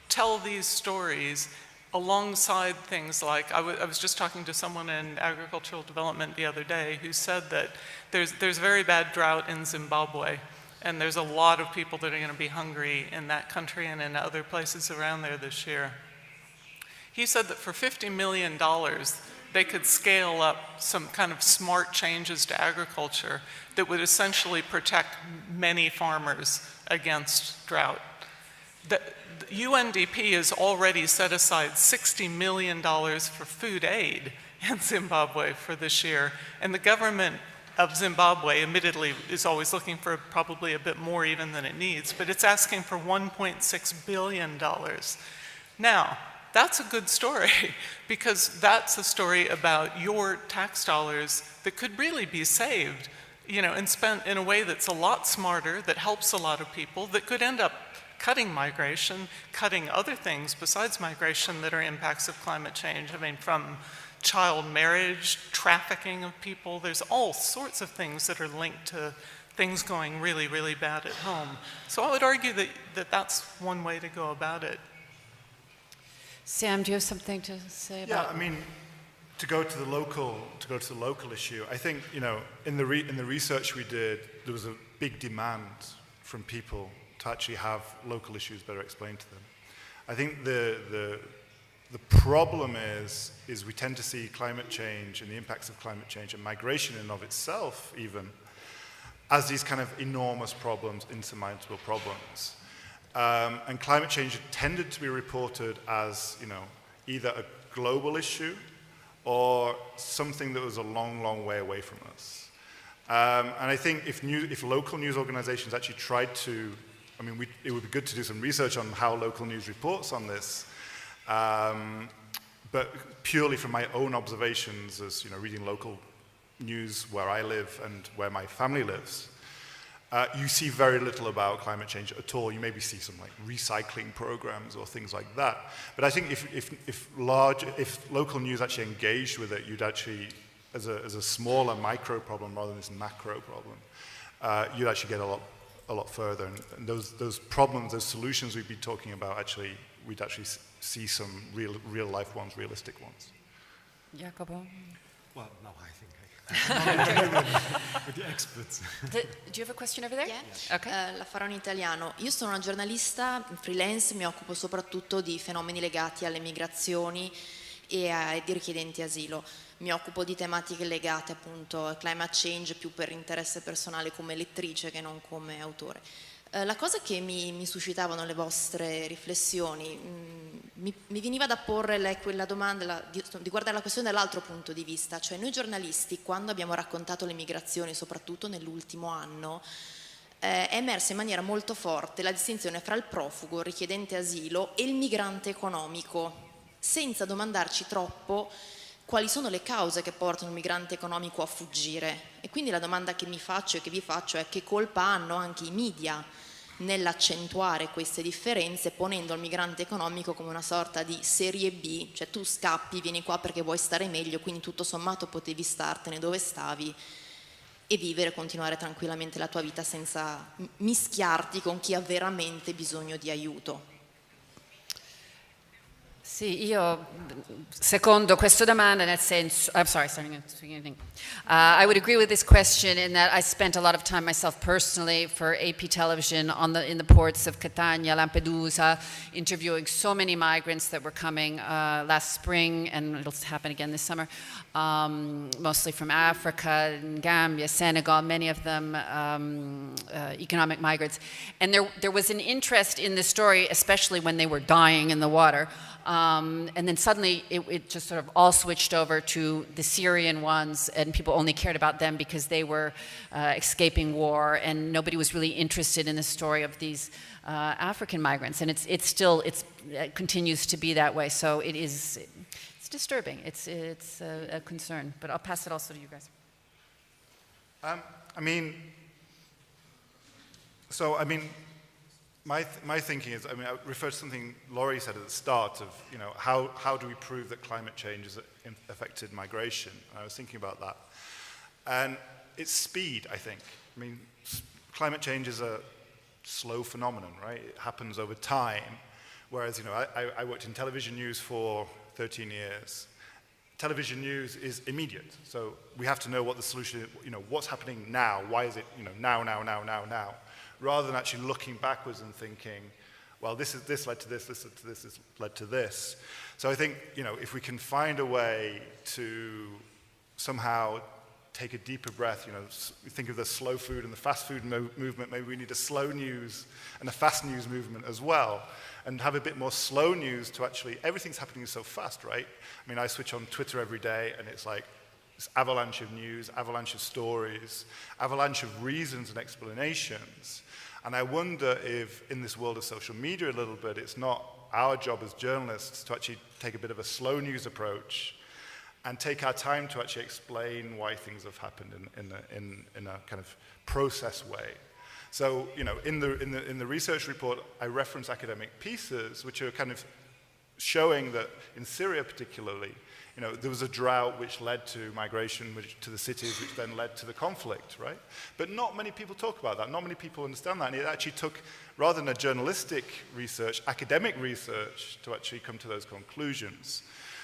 [SPEAKER 3] tell these stories alongside things like, I was just talking to someone in agricultural development the other day who said that there's very bad drought in Zimbabwe, and there's a lot of people that are going to be hungry in that country and in other places around there this year. He said that for $50 million, they could scale up some kind of smart changes to agriculture that would essentially protect many farmers against drought. The UNDP has already set aside $60 million for food aid in Zimbabwe for this year, and the government of Zimbabwe, admittedly, is always looking for probably a bit more even than it needs, but it's asking for $1.6 billion. Now, that's a good story, because that's a story about your tax dollars that could really be saved, you know, and spent in a way that's a lot smarter, that helps a lot of people, that could end up cutting migration, cutting other things besides migration that are impacts of climate change. I mean, from child marriage, trafficking of people, there's all sorts of things that are linked to things going really, really bad at home. So I would argue that that's one way to go about it.
[SPEAKER 1] Sam, do you have something to say about?
[SPEAKER 2] Yeah, I mean, to go to the local issue, I think, you know, in the research we did, there was a big demand from people to actually have local issues better explained to them. I think the problem is we tend to see climate change and the impacts of climate change and migration in and of itself even as these kind of enormous problems, insurmountable problems. And climate change tended to be reported as, you know, either a global issue or something that was a long, long way away from us. And I think if local news organizations actually tried to, I mean, it would be good to do some research on how local news reports on this, but purely from my own observations as, you know, reading local news where I live and where my family lives, you see very little about climate change at all. You maybe see some like recycling programs or things like that. But I think if local news actually engaged with it, you'd actually, as a smaller micro problem rather than this macro problem, you'd actually get a lot further. And those problems, those solutions we'd be talking about, actually, we'd actually see some real life ones, realistic ones.
[SPEAKER 1] Jacopo?
[SPEAKER 4] Well, no, I think with the experts.
[SPEAKER 1] Do you have a question over there?
[SPEAKER 7] Yeah.
[SPEAKER 1] Okay.
[SPEAKER 7] La farò in italiano. Io sono una giornalista freelance, mi occupo soprattutto di fenomeni legati alle migrazioni e ai richiedenti asilo. Mi occupo di tematiche legate appunto al climate change più per interesse personale come lettrice che non come autore. La cosa che mi suscitavano le vostre riflessioni, mi veniva da porre quella domanda di guardare la questione dall'altro punto di vista, cioè noi giornalisti quando abbiamo raccontato le migrazioni, soprattutto nell'ultimo anno, è emersa in maniera molto forte la distinzione fra il profugo, il richiedente asilo e il migrante economico, senza domandarci troppo quali sono le cause che portano il migrante economico a fuggire. E quindi la domanda che mi faccio e che vi faccio è: che colpa hanno anche i media nell'accentuare queste differenze, ponendo il migrante economico come una sorta di serie B, cioè tu scappi, vieni qua perché vuoi stare meglio, quindi tutto sommato potevi startene dove stavi e vivere, continuare tranquillamente la tua vita senza mischiarti con chi ha veramente bisogno di aiuto.
[SPEAKER 1] Sì, io secondo questa domanda nel senso, I'm sorry, speaking anything. I would agree with this question in that I spent a lot of time myself personally for AP television in the ports of Catania, Lampedusa, interviewing so many migrants that were coming last spring, and it'll happen again this summer, mostly from Africa, Gambia, Senegal, many of them economic migrants. And there was an interest in this story, especially when they were dying in the water. And then suddenly it just sort of all switched over to the Syrian ones, and people only cared about them because they were escaping war, and nobody was really interested in the story of these African migrants. And it continues to be that way. So it's disturbing. It's a concern. But I'll pass it also to you guys.
[SPEAKER 2] My thinking is, I refer to something Laurie said at the start of, how do we prove that climate change has affected migration? I was thinking about that. And it's speed, I think. Climate change is a slow phenomenon, right? It happens over time. Whereas, I worked in television news for 13 years. Television news is immediate. So we have to know what the solution is, what's happening now? Why is it, now? Rather than actually looking backwards and thinking, well, this led to this led to this. So I think, if we can find a way to somehow take a deeper breath, we think of the slow food and the fast food movement, maybe we need a slow news and a fast news movement as well, and have a bit more slow news to actually, everything's happening so fast, right? I switch on Twitter every day and it's like, this avalanche of news, avalanche of stories, avalanche of reasons and explanations. And I wonder if in this world of social media a little bit, it's not our job as journalists to actually take a bit of a slow news approach and take our time to actually explain why things have happened in a kind of process way. So, in the research report, I reference academic pieces which are kind of showing that in Syria particularly, there was a drought which led to migration to the cities, which then led to the conflict, right? But not many people talk about that. Not many people understand that. And it actually took, rather than a journalistic research, academic research to actually come to those conclusions.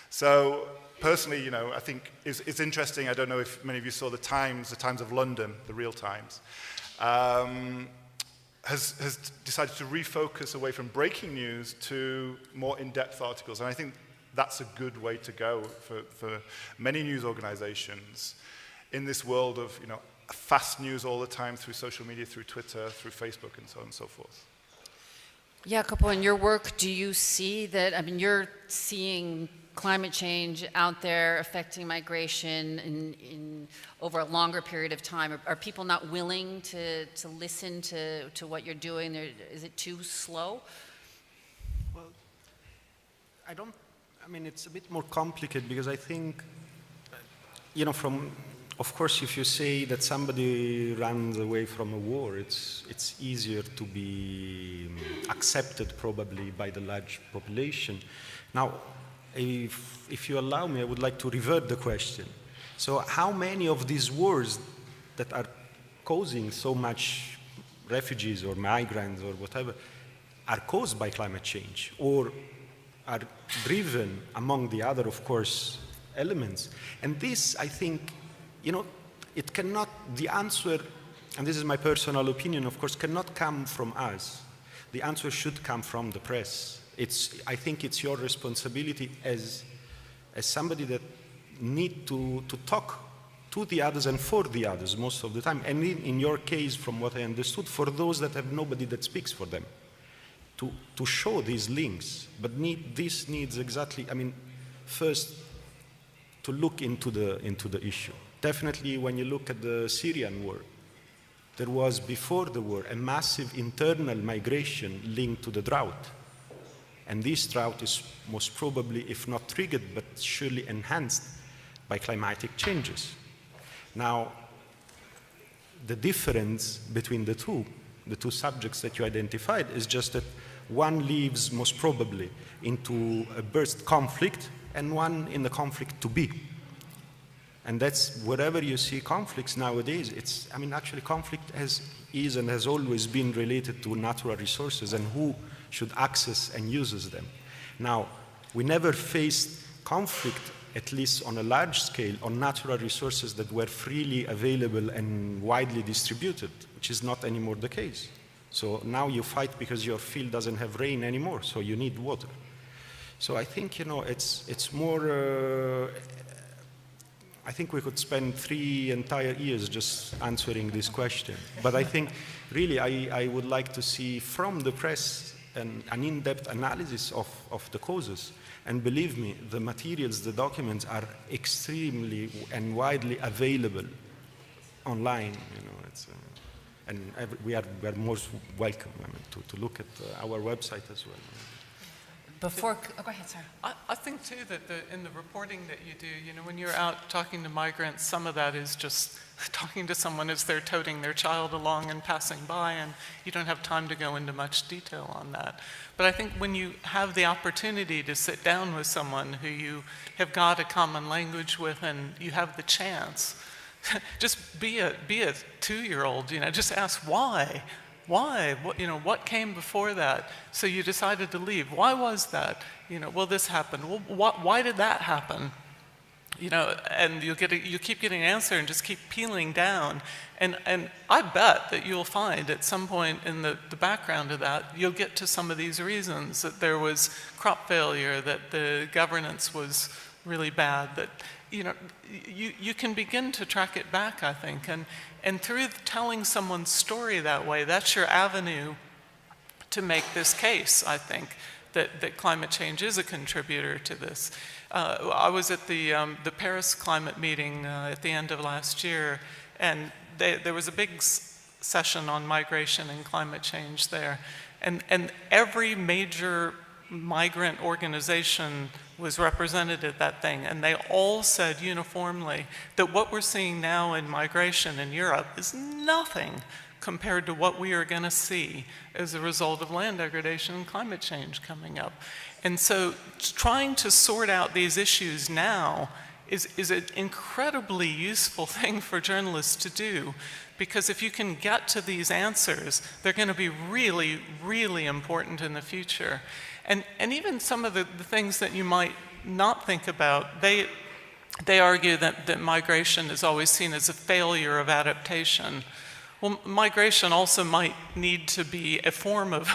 [SPEAKER 2] So personally, I think it's interesting. I don't know if many of you saw the Times of London, the real Times, has decided to refocus away from breaking news to more in-depth articles. And I think that's a good way to go for many news organizations in this world of fast news all the time through social media, through Twitter, through Facebook, and so on and so forth.
[SPEAKER 1] Jacopo, in your work, do you see that, you're seeing climate change out there affecting migration in over a longer period of time? Are people not willing to listen to what you're doing? Is it too slow?
[SPEAKER 4] Well, it's a bit more complicated because I think, from of course, if you say that somebody runs away from a war, it's easier to be accepted probably by the large population. Now, if you allow me, I would like to revert the question. So how many of these wars that are causing so much refugees or migrants or whatever are caused by climate change or are driven, among the other, of course, elements? And this, I think, you know, it cannot, the answer, and this is my personal opinion, of course, cannot come from us. The answer should come from the press. I think it's your responsibility as somebody that need to talk to the others and for the others most of the time. And in your case, from what I understood, for those that have nobody that speaks for them, to show these links. But this needs exactly, I mean, first, to look into the issue. Definitely when you look at the Syrian war, there was before the war a massive internal migration linked to the drought. And this drought is most probably, if not triggered, but surely enhanced by climatic changes. Now, the difference between the two subjects that you identified is just that one leads most probably into a burst conflict and one in the conflict to be. And that's wherever you see conflicts nowadays, I mean, actually conflict is and has always been related to natural resources and who should access and uses them. Now, we never faced conflict, at least on a large scale, on natural resources that were freely available and widely distributed, which is not anymore the case. So now you fight because your field doesn't have rain anymore, so you need water. So I think, you know, it's more, I think we could spend 3 entire years just answering this question. But I think, really, I would like to see from the press an in-depth analysis of the causes. And believe me, the materials, the documents are extremely and widely available online. You know, we are most welcome, I mean, to look at our website as well.
[SPEAKER 1] Go ahead, Sarah.
[SPEAKER 3] I think too that in the reporting that you do, you know, when you're out talking to migrants, some of that is just talking to someone as they're toting their child along and passing by, and you don't have time to go into much detail on that. But I think when you have the opportunity to sit down with someone who you have got a common language with and you have the chance, just be a 2-year-old, you know, just ask why. Why? What, you know, what came before that? So you decided to leave. Why was that? You know, well, this happened. Well, why did that happen? You know, and you keep getting an answer and just keep peeling down. And I bet that you'll find at some point in the background of that, you'll get to some of these reasons, that there was crop failure, that the governance was really bad, that, you know, you can begin to track it back, I think. And through telling someone's story that way, that's your avenue to make this case, I think, that climate change is a contributor to this. I was at the Paris climate meeting at the end of last year, and there was a big session on migration and climate change there. And every major migrant organization was represented at that thing, and they all said uniformly that what we're seeing now in migration in Europe is nothing compared to what we are going to see as a result of land degradation and climate change coming up. And so trying to sort out these issues now is an incredibly useful thing for journalists to do, because if you can get to these answers, they're going to be really, really important in the future. And even some of the things that you might not think about, they argue that migration is always seen as a failure of adaptation. Well, migration also might need to be a form of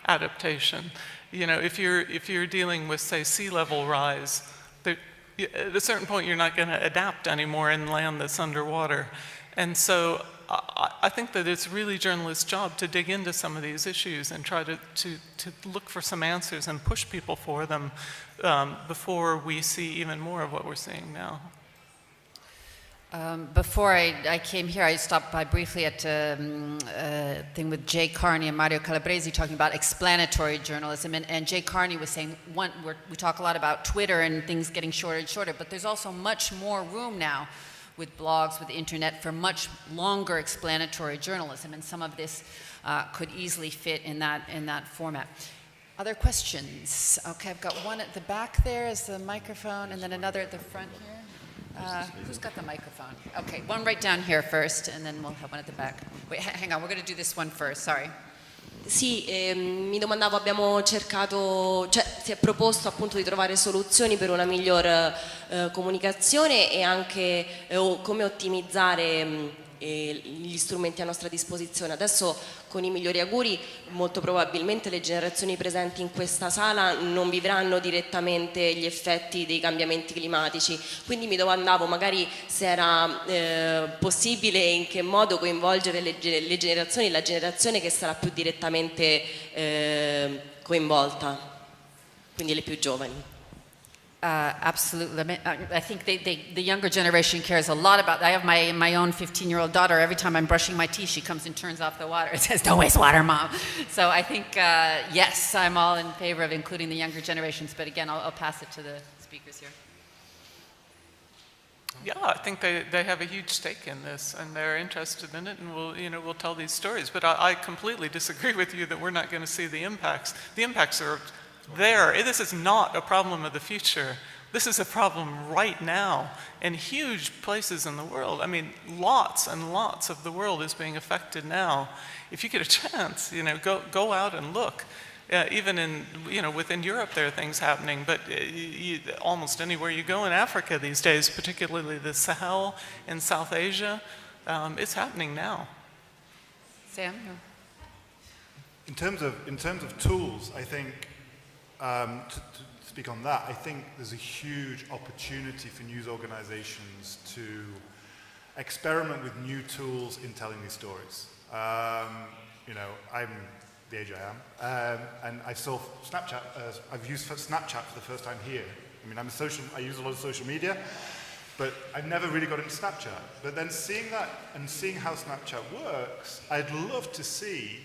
[SPEAKER 3] adaptation. You know, if you're dealing with, say, sea level rise, at a certain point you're not going to adapt anymore in land that's underwater. And so I think that it's really journalists' job to dig into some of these issues and try to look for some answers and push people for them before we see even more of what we're seeing now.
[SPEAKER 1] Before I came here, I stopped by briefly at a thing with Jay Carney and Mario Calabresi talking about explanatory journalism. And Jay Carney was saying, we talk a lot about Twitter and things getting shorter and shorter, but there's also much more room now with blogs, with the internet, for much longer explanatory journalism, and some of this could easily fit in that format. Other questions? Okay, I've got one at the back there is the microphone, and then another at the front here. Who's got the microphone? Okay, one right down here first, and then we'll have one at the back. Wait, hang on, we're going to do this one first, sorry.
[SPEAKER 8] Sì, mi domandavo, abbiamo cercato, cioè si è proposto appunto di trovare soluzioni per una miglior comunicazione e anche come ottimizzare gli strumenti a nostra disposizione. Adesso con i migliori auguri molto probabilmente le generazioni presenti in questa sala non vivranno direttamente gli effetti dei cambiamenti climatici, quindi mi domandavo magari se era possibile e in che modo coinvolgere le generazioni, la generazione che sarà più direttamente coinvolta, quindi le più giovani.
[SPEAKER 1] Absolutely. I think the younger generation cares a lot about. I have my own 15-year-old daughter. Every time I'm brushing my teeth, she comes and turns off the water. It says, "Don't waste water, Mom." So I think yes, I'm all in favor of including the younger generations. But again, I'll pass it to the speakers here.
[SPEAKER 3] Yeah, I think they have a huge stake in this, and they're interested in it, and we'll tell these stories. But I completely disagree with you that we're not going to see the impacts. The impacts are there. This is not a problem of the future. This is a problem right now in huge places in the world. I mean, lots and lots of the world is being affected now. If you get a chance, go out and look. Even in, within Europe there are things happening, but almost anywhere you go in Africa these days, particularly the Sahel in South Asia, it's happening now.
[SPEAKER 1] Sam?
[SPEAKER 2] In terms of tools, I think, to speak on that, I think there's a huge opportunity for news organizations to experiment with new tools in telling these stories. I'm the age I am, and I saw Snapchat, I've used Snapchat for the first time here. I mean, I use a lot of social media, but I've never really got into Snapchat. But then seeing that and seeing how Snapchat works, I'd love to see,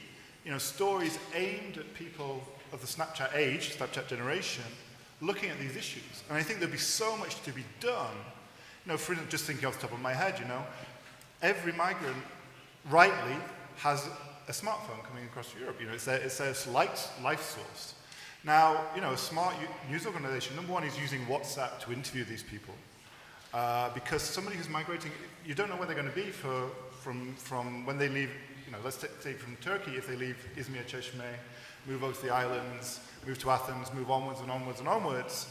[SPEAKER 2] stories aimed at people of the Snapchat age, Snapchat generation, looking at these issues. And I think there'd be so much to be done. For instance, just thinking off the top of my head, every migrant rightly has a smartphone coming across Europe. It's their life source. Now, a smart news organization, number one, is using WhatsApp to interview these people. Because somebody who's migrating, you don't know where they're going to be from when they leave, let's say from Turkey, if they leave Izmir, Çeşme, move over to the islands, move to Athens, move onwards and onwards and onwards.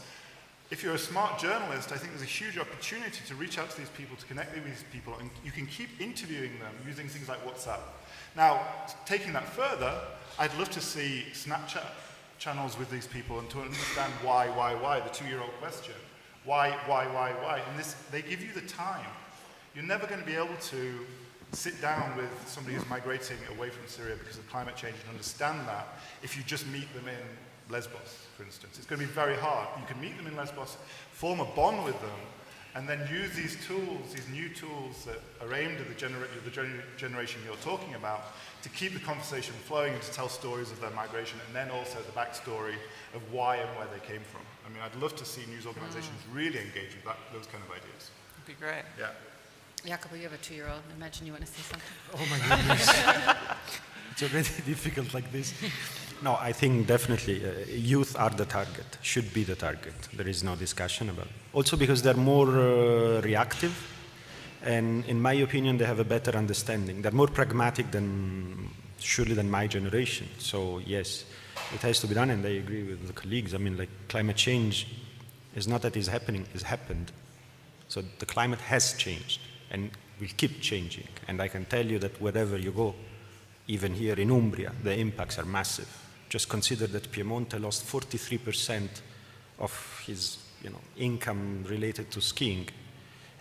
[SPEAKER 2] If you're a smart journalist, I think there's a huge opportunity to reach out to these people, to connect with these people, and you can keep interviewing them using things like WhatsApp. Now, taking that further, I'd love to see Snapchat channels with these people and to understand why, the two-year-old question. Why? And they give you the time. You're never going to be able to sit down with somebody who's migrating away from Syria because of climate change and understand that if you just meet them in Lesbos, for instance. It's going to be very hard. You can meet them in Lesbos, form a bond with them, and then use these tools, these new tools that are aimed at the generation you're talking about, to keep the conversation flowing and to tell stories of their migration, and then also the backstory of why and where they came from. I mean, I'd love to see news organizations really engage with those kind of ideas.
[SPEAKER 3] It'd be great.
[SPEAKER 2] Yeah.
[SPEAKER 1] Jacopo, you have a 2-year-old. I imagine you want to say something.
[SPEAKER 4] Oh my goodness. It's already difficult like this. No, I think definitely youth are the target, should be the target. There is no discussion about it. Also because they're more reactive, and in my opinion, they have a better understanding. They're more pragmatic than my generation. So yes, it has to be done, and I agree with the colleagues. I mean, like, climate change is not that it's happening, it's happened. So the climate has changed and will keep changing. And I can tell you that wherever you go, even here in Umbria, the impacts are massive. Just consider that Piemonte lost 43% of his income related to skiing.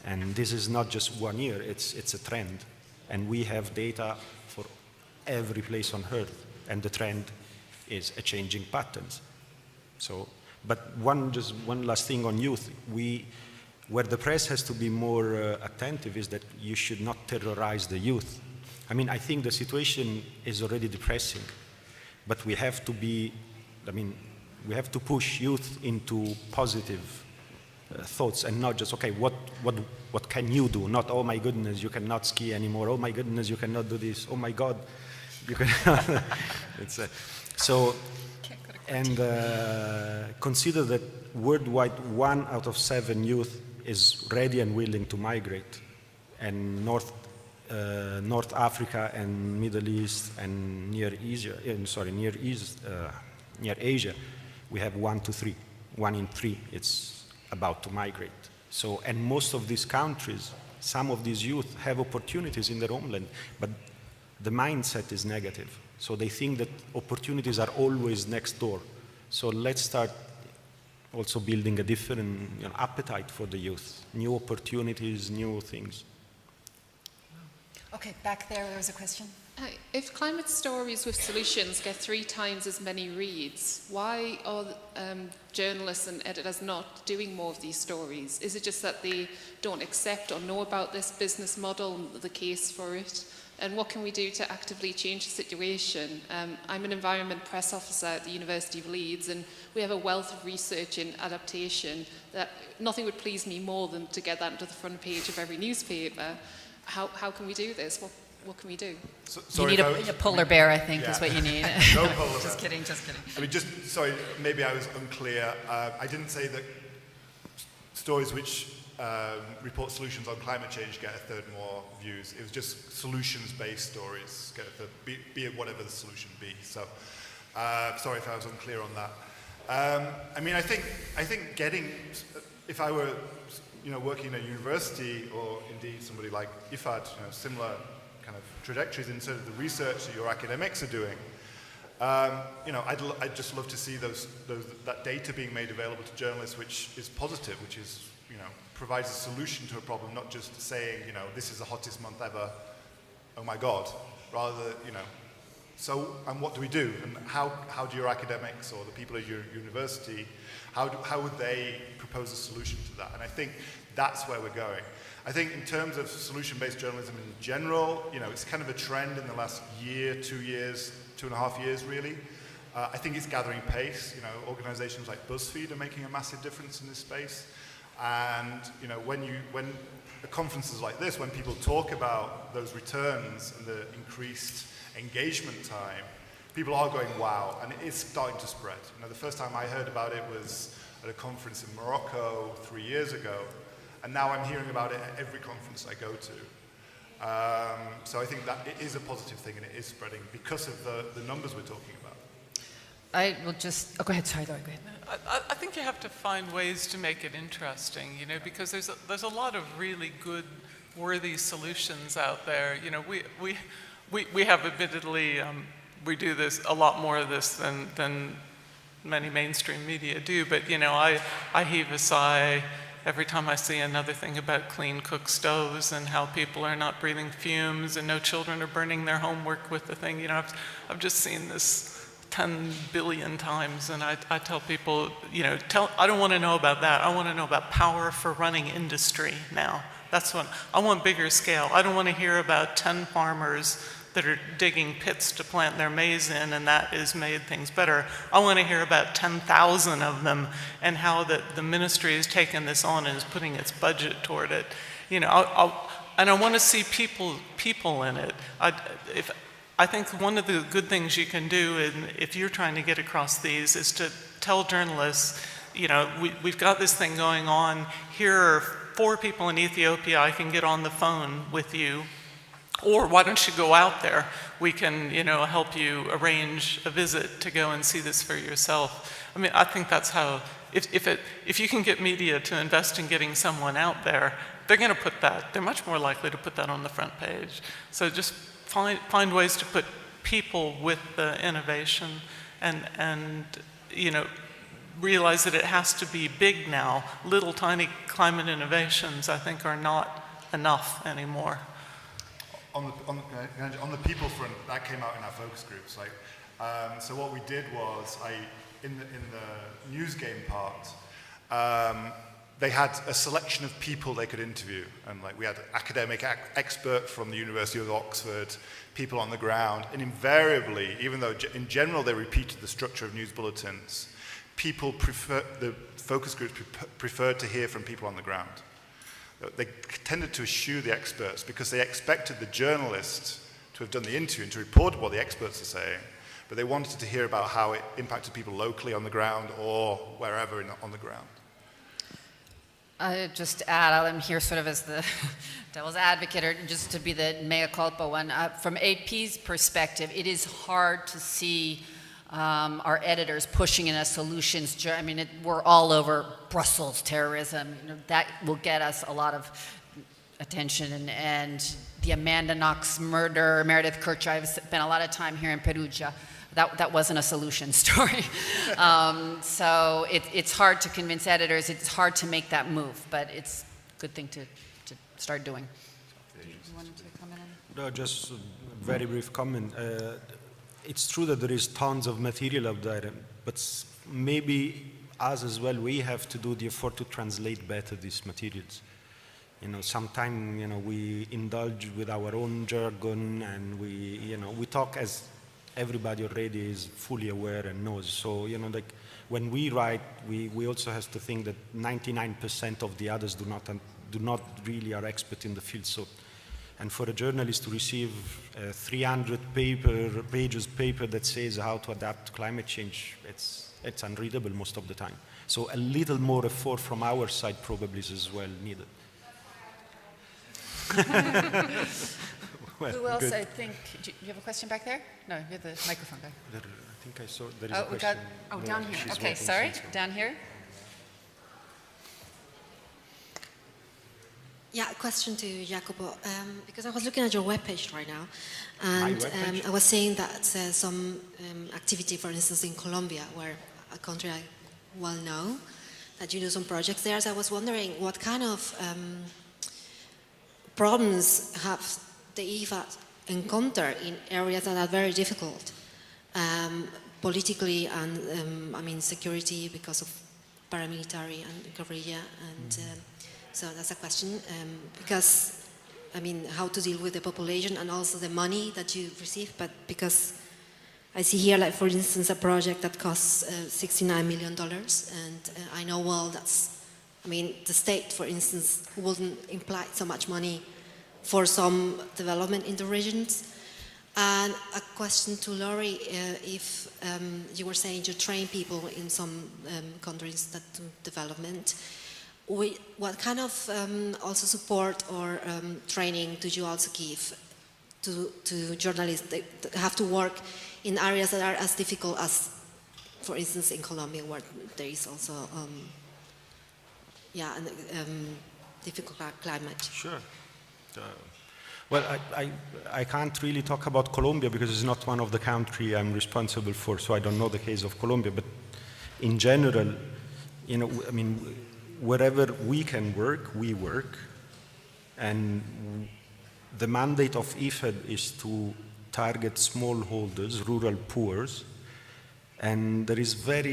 [SPEAKER 4] And this is not just 1 year, it's a trend. And we have data for every place on Earth, and the trend is a changing patterns. So, but one last thing on youth. Where the press has to be more attentive is that you should not terrorize the youth. I mean, I think the situation is already depressing, but we have to push youth into positive thoughts, and not just, okay, what can you do? Not, oh my goodness, you cannot ski anymore. Oh my goodness, you cannot do this. Oh my God, you cannot. So, and consider that worldwide 1 out of 7 youth is ready and willing to migrate. And North Africa and Middle East and near Asia, we have 1 to 3. 1 in 3 it's about to migrate. So, and most of these countries, some of these youth have opportunities in their homeland, but the mindset is negative. So they think that opportunities are always next door. So let's start also building a different appetite for the youth, new opportunities, new things.
[SPEAKER 1] Okay, back there was a question.
[SPEAKER 9] If climate stories with solutions get 3 times as many reads, why are journalists and editors not doing more of these stories? Is it just that they don't accept or know about this business model, the case for it? And what can we do to actively change the situation? I'm an environment press officer at the University of Leeds, and we have a wealth of research in adaptation that nothing would please me more than to get that into the front page of every newspaper. How can we do this? What can we do?
[SPEAKER 1] You need a polar bear, I think, is what you need.
[SPEAKER 2] No polar bear.
[SPEAKER 1] Just kidding, just kidding.
[SPEAKER 2] I mean, sorry, maybe I was unclear. I didn't say that stories which report solutions on climate change get 1/3 more views. It was just solutions-based stories get 1/3, be it whatever the solution be. So, sorry if I was unclear on that. I mean, I think getting, if I were, working in a university, or indeed somebody like IFAD, similar kind of trajectories in terms of the research that your academics are doing, I'd just love to see that data being made available to journalists, which is positive, which is, provides a solution to a problem, not just saying, this is the hottest month ever, oh my God, rather, so, and what do we do? And how do your academics or the people at your university, how would they propose a solution to that? And I think that's where we're going. I think in terms of solution-based journalism in general, it's kind of a trend in the last year, 2 years, 2.5 years really. I think it's gathering pace. Organizations like BuzzFeed are making a massive difference in this space. And when at conferences like this, when people talk about those returns and the increased engagement time, people are going, wow, and it is starting to spread. The first time I heard about it was at a conference in Morocco 3 years ago, and now I'm hearing about it at every conference I go to. So I think that it is a positive thing, and it is spreading because of the numbers we're talking about.
[SPEAKER 1] I will just, go ahead, sorry, Laura, go ahead.
[SPEAKER 3] I think you have to find ways to make it interesting, because there's a lot of really good, worthy solutions out there. We have admittedly, we do this, a lot more of this than many mainstream media do, but I heave a sigh every time I see another thing about clean cook stoves and how people are not breathing fumes and no children are burning their homework with the thing. I've just seen this 10 billion times, and I tell people, I don't want to know about that. I want to know about power for running industry now. That's what, I want bigger scale. I don't want to hear about 10 farmers that are digging pits to plant their maize in, and that has made things better. I want to hear about 10,000 of them and how the ministry has taken this on and is putting its budget toward it. And I want to see people in it. I think one of the good things you can do, if you're trying to get across these, is to tell journalists, we've got this thing going on. Here are 4 people in Ethiopia. I can get on the phone with you. Or why don't you go out there? We can, help you arrange a visit to go and see this for yourself. I mean, I think that's how, if you can get media to invest in getting someone out there, they're going to put that, they're much more likely to put that on the front page. So just find ways to put people with the innovation and realize that it has to be big now. Little tiny climate innovations, I think, are not enough anymore.
[SPEAKER 2] On the people front, that came out in our focus groups. So what we did was, in the news game part, they had a selection of people they could interview, and we had an academic expert from the University of Oxford, people on the ground, and invariably, even though in general they repeated the structure of news bulletins, people prefer, the focus groups preferred to hear from people on the ground. They tended to eschew the experts because they expected the journalist to have done the interview and to report what the experts are saying, but they wanted to hear about how it impacted people locally on the ground or wherever on the ground.
[SPEAKER 1] I just add, I'm here sort of as the devil's advocate, or just to be the mea culpa one. From AP's perspective, it is hard to see our editors pushing in a solutions. I mean, we're all over Brussels terrorism. You know, that will get us a lot of attention. And the Amanda Knox murder, Meredith Kircher, I've spent a lot of time here in Perugia. That wasn't a solution story. So it's hard to convince editors. It's hard to make that move, but it's a good thing to start doing. You wanted to comment on?
[SPEAKER 4] No, just a very brief comment. It's true that there is tons of material out there, but maybe us as well, we have to do the effort to translate better these materials. You know, sometimes, you know, we indulge with our own jargon, and we talk as everybody already is fully aware and knows. So, you know, like when we write, we also have to think that 99% of the others do not really are expert in the field. So, and for a journalist to receive 300 pages paper that says how to adapt to climate change, it's unreadable most of the time. So a little more effort from our side probably is as well needed.
[SPEAKER 1] Well, who else, good. I think, do you have a question back there? No, you have the microphone back.
[SPEAKER 4] I think I saw there is a question.
[SPEAKER 1] Down here. Okay, sorry, down here.
[SPEAKER 10] Yeah, a question to Jacopo, because I was looking at your webpage right now, and I was saying that some activity, for instance, in Colombia, where a country I well know, that you do some projects there. So I was wondering what kind of problems have the IFAD encounter in areas that are very difficult, politically and I mean security because of paramilitary and guerrilla, and so that's a question, because I mean how to deal with the population and also the money that you receive, but because I see here, like for instance, a project that costs $69 million, and I know well that's, I mean the state, for instance, wouldn't imply so much money for some development in the regions. And a question to Laurie, if you were saying you train people in some countries that do development, what kind of also support or training do you also give to journalists that have to work in areas that are as difficult as, for instance, in Colombia, where there is also difficult climate?
[SPEAKER 4] Sure. Well, I can't really talk about Colombia because it's not one of the countries I'm responsible for, so I don't know the case of Colombia. But in general, you know, I mean, wherever we can work, we work. And the mandate of IFAD is to target smallholders, rural poor. And there is there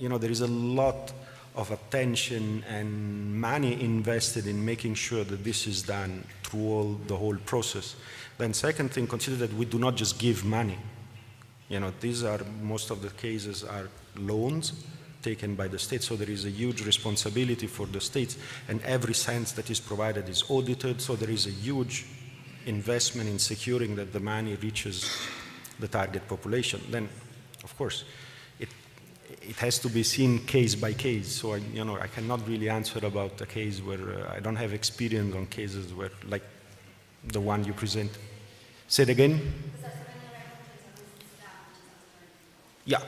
[SPEAKER 4] is a lot of attention and money invested in making sure that this is done through the whole process. Then second thing, consider that we do not just give money. You know, most of the cases are loans taken by the state, so there is a huge responsibility for the states, and every cent that is provided is audited, so there is a huge investment in securing that the money reaches the target population. Then, of course, it has to be seen case by case. So I cannot really answer about a case where I don't have experience on cases where, like the one you present. Say it again. Yeah.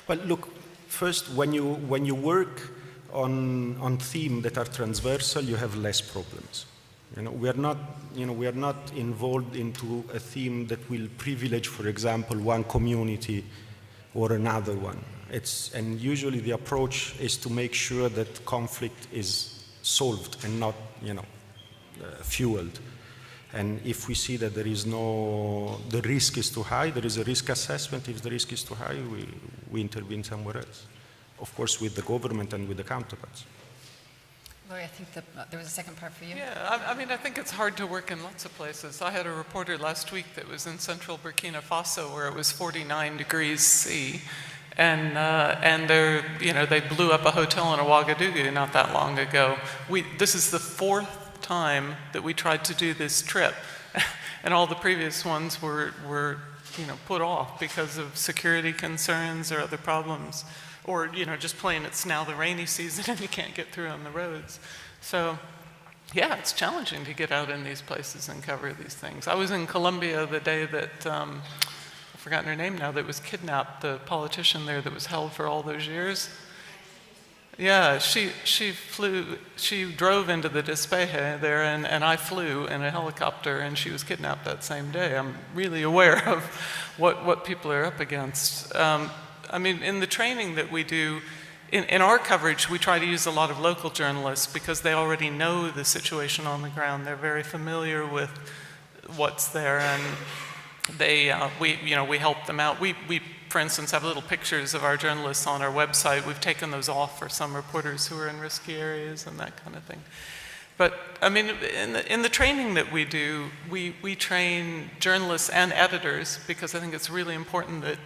[SPEAKER 4] Well, look. First, when you work on themes that are transversal, you have less problems. You know, we are not involved into a theme that will privilege, for example, one community or another one. And usually the approach is to make sure that conflict is solved and not, fueled. And if we see that the risk is too high, there is a risk assessment. If the risk is too high, we intervene somewhere else. Of course, with the government and with the counterparts.
[SPEAKER 1] Laurie, I think there was a second part for you.
[SPEAKER 3] Yeah, I mean, I think it's hard to work in lots of places. I had a reporter last week that was in central Burkina Faso where it was 49 degrees C. And they blew up a hotel in Ouagadougou not that long ago. This is the fourth time that we tried to do this trip. And all the previous ones were put off because of security concerns or other problems. Or, just plain it's now the rainy season and you can't get through on the roads. So, yeah, it's challenging to get out in these places and cover these things. I was in Colombia the day that, I've forgotten her name now, that was kidnapped, the politician there that was held for all those years. Yeah, she drove into the displaced there, and I flew in a helicopter, and she was kidnapped that same day. I'm really aware of what people are up against. I mean, in the training that we do, in our coverage, we try to use a lot of local journalists because they already know the situation on the ground. They're very familiar with what's there, and we help them out. We, for instance, have little pictures of our journalists on our website. We've taken those off for some reporters who are in risky areas and that kind of thing. But, I mean, in the training that we do, we train journalists and editors because I think it's really important that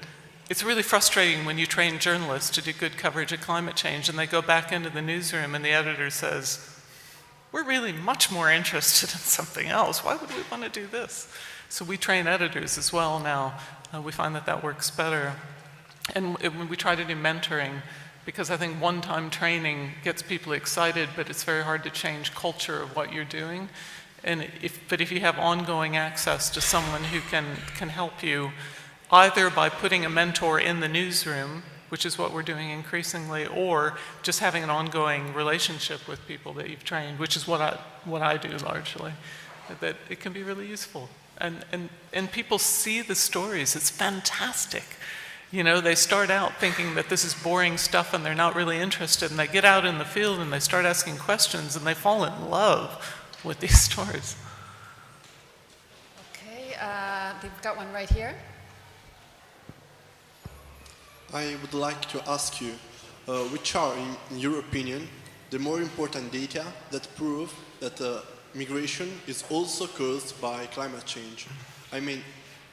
[SPEAKER 3] it's really frustrating when you train journalists to do good coverage of climate change and they go back into the newsroom and the editor says, we're really much more interested in something else. Why would we want to do this? So we train editors as well now. We find that works better. And we try to do mentoring because I think one-time training gets people excited, but it's very hard to change culture of what you're doing. But if you have ongoing access to someone who can help you, either by putting a mentor in the newsroom, which is what we're doing increasingly, or just having an ongoing relationship with people that you've trained, which is what I do largely, that it can be really useful. And people see the stories. It's fantastic. They start out thinking that this is boring stuff and they're not really interested, and they get out in the field and they start asking questions and they fall in love with these stories.
[SPEAKER 1] Okay, we've got one right here.
[SPEAKER 11] I would like to ask you, which are, in your opinion, the more important data that prove that migration is also caused by climate change? I mean,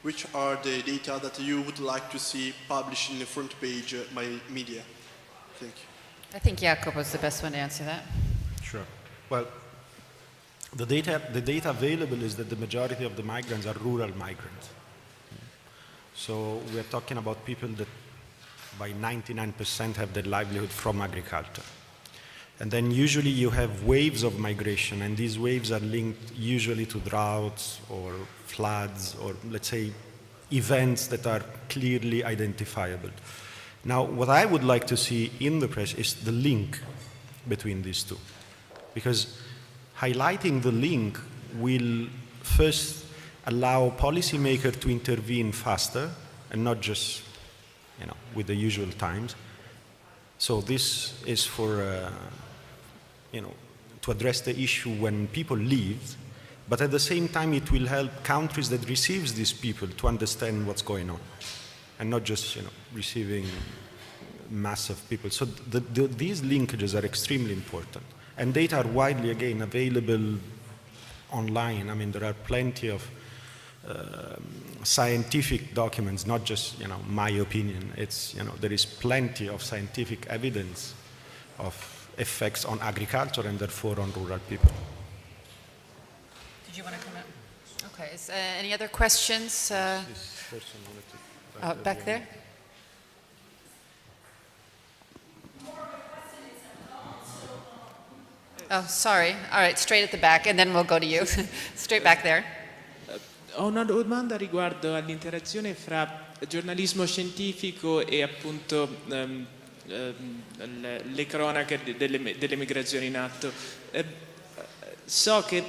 [SPEAKER 11] which are the data that you would like to see published in the front page by media? Thank you.
[SPEAKER 1] I think Jacopo's the best one to answer that.
[SPEAKER 4] Sure. Well, the data available is that the majority of the migrants are rural migrants. So we're talking about people that by 99% have their livelihood from agriculture. And then usually you have waves of migration, and these waves are linked usually to droughts or floods or, let's say, events that are clearly identifiable. Now, what I would like to see in the press is the link between these two. Because highlighting the link will first allow policymakers to intervene faster and not just with the usual times. So this is for, to address the issue when people leave, but at the same time it will help countries that receives these people to understand what's going on, and not just, receiving massive people. So these linkages are extremely important. And data are widely, again, available online. I mean, there are plenty of scientific documents, not just my opinion. It's there is plenty of scientific evidence of effects on agriculture and therefore on rural people.
[SPEAKER 1] Did you want to comment? Okay. Any other questions?
[SPEAKER 4] This person wanted to
[SPEAKER 1] back there. Oh, sorry. All right, straight at the back, and then we'll go to you. Straight back there.
[SPEAKER 12] Ho una domanda riguardo all'interazione fra giornalismo scientifico e appunto le cronache delle migrazioni in atto. So che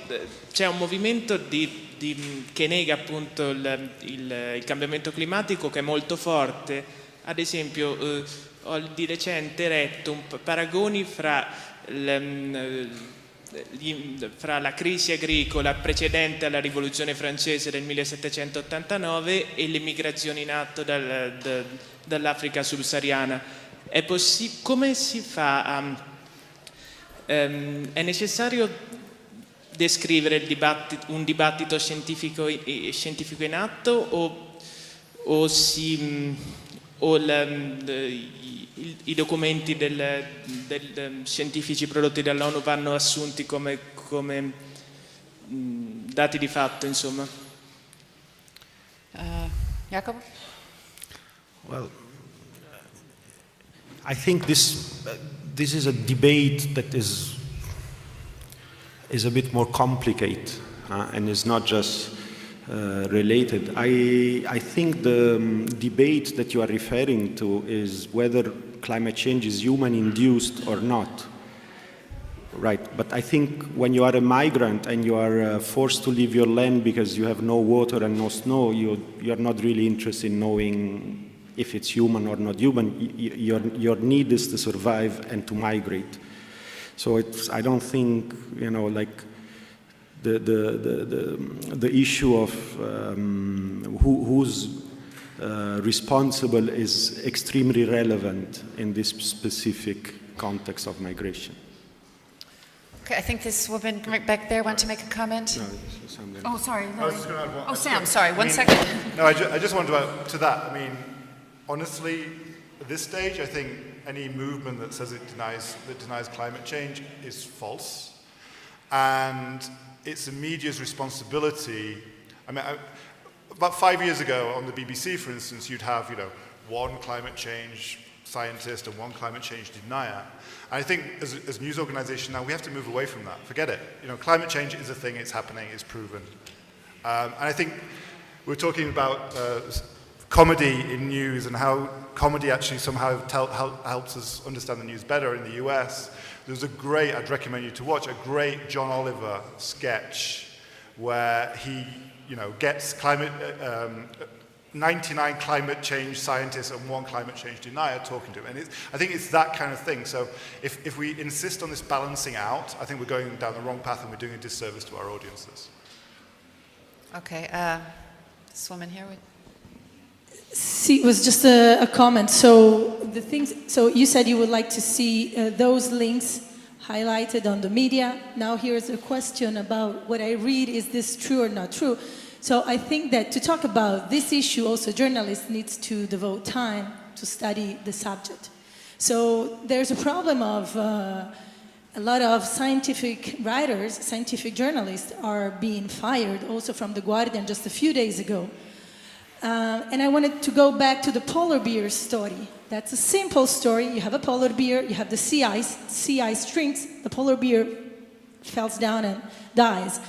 [SPEAKER 12] c'è un movimento che nega appunto il cambiamento climatico che è molto forte. Ad esempio, ho di recente letto paragoni fra la crisi agricola precedente alla rivoluzione francese del 1789 e le migrazioni in atto dall'Africa subsahariana. Come si fa È necessario descrivere un dibattito scientifico in atto i documenti scientifici prodotti dall'ONU vanno assunti come dati di fatto, insomma?
[SPEAKER 1] Jacopo?
[SPEAKER 4] Well, I think this is a debate that is a bit more complicated and is not just related. I think the debate that you are referring to is whether climate change is human-induced or not. Right, but I think when you are a migrant and you are forced to leave your land because you have no water and no snow, you are not really interested in knowing if it's human or not human. Your need is to survive and to migrate. So I don't think, like the issue of who's responsible is extremely relevant in this specific context of migration.
[SPEAKER 1] Okay, I think this woman right back there want to make a comment.
[SPEAKER 4] No, this is Sandra.
[SPEAKER 1] Oh, sorry.
[SPEAKER 2] I was just going to add one.
[SPEAKER 1] Oh, Sam, sorry, one second.
[SPEAKER 2] No, I just wanted to add to that. I mean, honestly, at this stage, I think any movement that says that denies climate change is false. And it's the media's responsibility. I mean, about 5 years ago on the BBC, for instance, you'd have, one climate change scientist and one climate change denier. And I think as news organization now, we have to move away from that. Forget it. Climate change is a thing, it's happening, it's proven. And I think we're talking about comedy in news and how comedy actually somehow helps us understand the news better in the US. There's a great, I'd recommend you to watch, a great John Oliver sketch where he, gets 99 climate change scientists and one climate change denier talking to him. And I think it's that kind of thing. So if we insist on this balancing out, I think we're going down the wrong path and we're doing a disservice to our audiences.
[SPEAKER 1] Okay, this woman here.
[SPEAKER 13] See, it was just a comment. So you said you would like to see those links highlighted on the media. Now here's a question about what I read. Is this true or not true? So I think that to talk about this issue, also journalists need to devote time to study the subject. So there's a problem of a lot of scientific writers, scientific journalists are being fired, also from The Guardian just a few days ago. And I wanted to go back to the polar bear story. That's a simple story. You have a polar bear, you have the sea ice shrinks, the polar bear falls down and dies.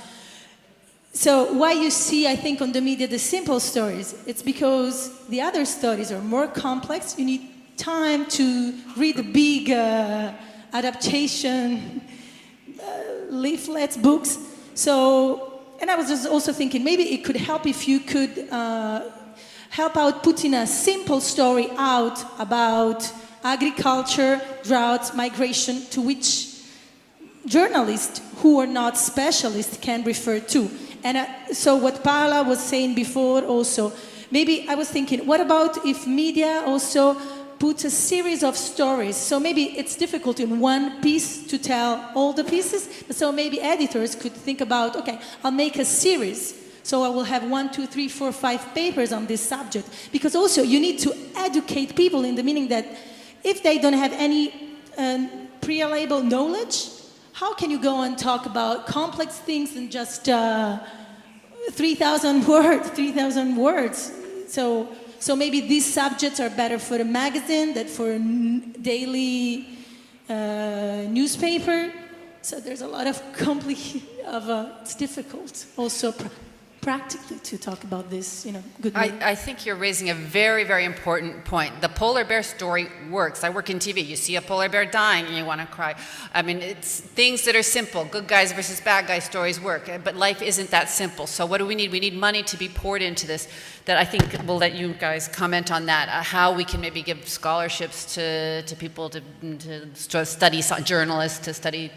[SPEAKER 13] So why you see, I think, on the media the simple stories, it's because the other stories are more complex. You need time to read the big adaptation leaflets, books. So, and I was just also thinking, maybe it could help if you could help out putting a simple story out about agriculture, droughts, migration, to which journalists who are not specialists can refer to. And so what Paola was saying before also, maybe I was thinking, what about if media also puts a series of stories? So maybe it's difficult in one piece to tell all the pieces, so maybe editors could think about, okay, I'll make a series. So I will have 1, 2, 3, 4, 5 papers on this subject. Because also you need to educate people in the meaning that if they don't have any pre-label knowledge, how can you go and talk about complex things in just 3,000 words? So maybe these subjects are better for a magazine than for a daily newspaper. So there's a lot of it's difficult also practically to talk about this, good way.
[SPEAKER 1] I think you're raising a very, very important point. The polar bear story works. I work in TV. You see a polar bear dying and you want to cry. I mean, it's things that are simple. Good guys versus bad guys stories work. But life isn't that simple. So what do we need? We need money to be poured into this. That I think we'll let you guys comment on that. How we can maybe give scholarships to people to study, journalists to study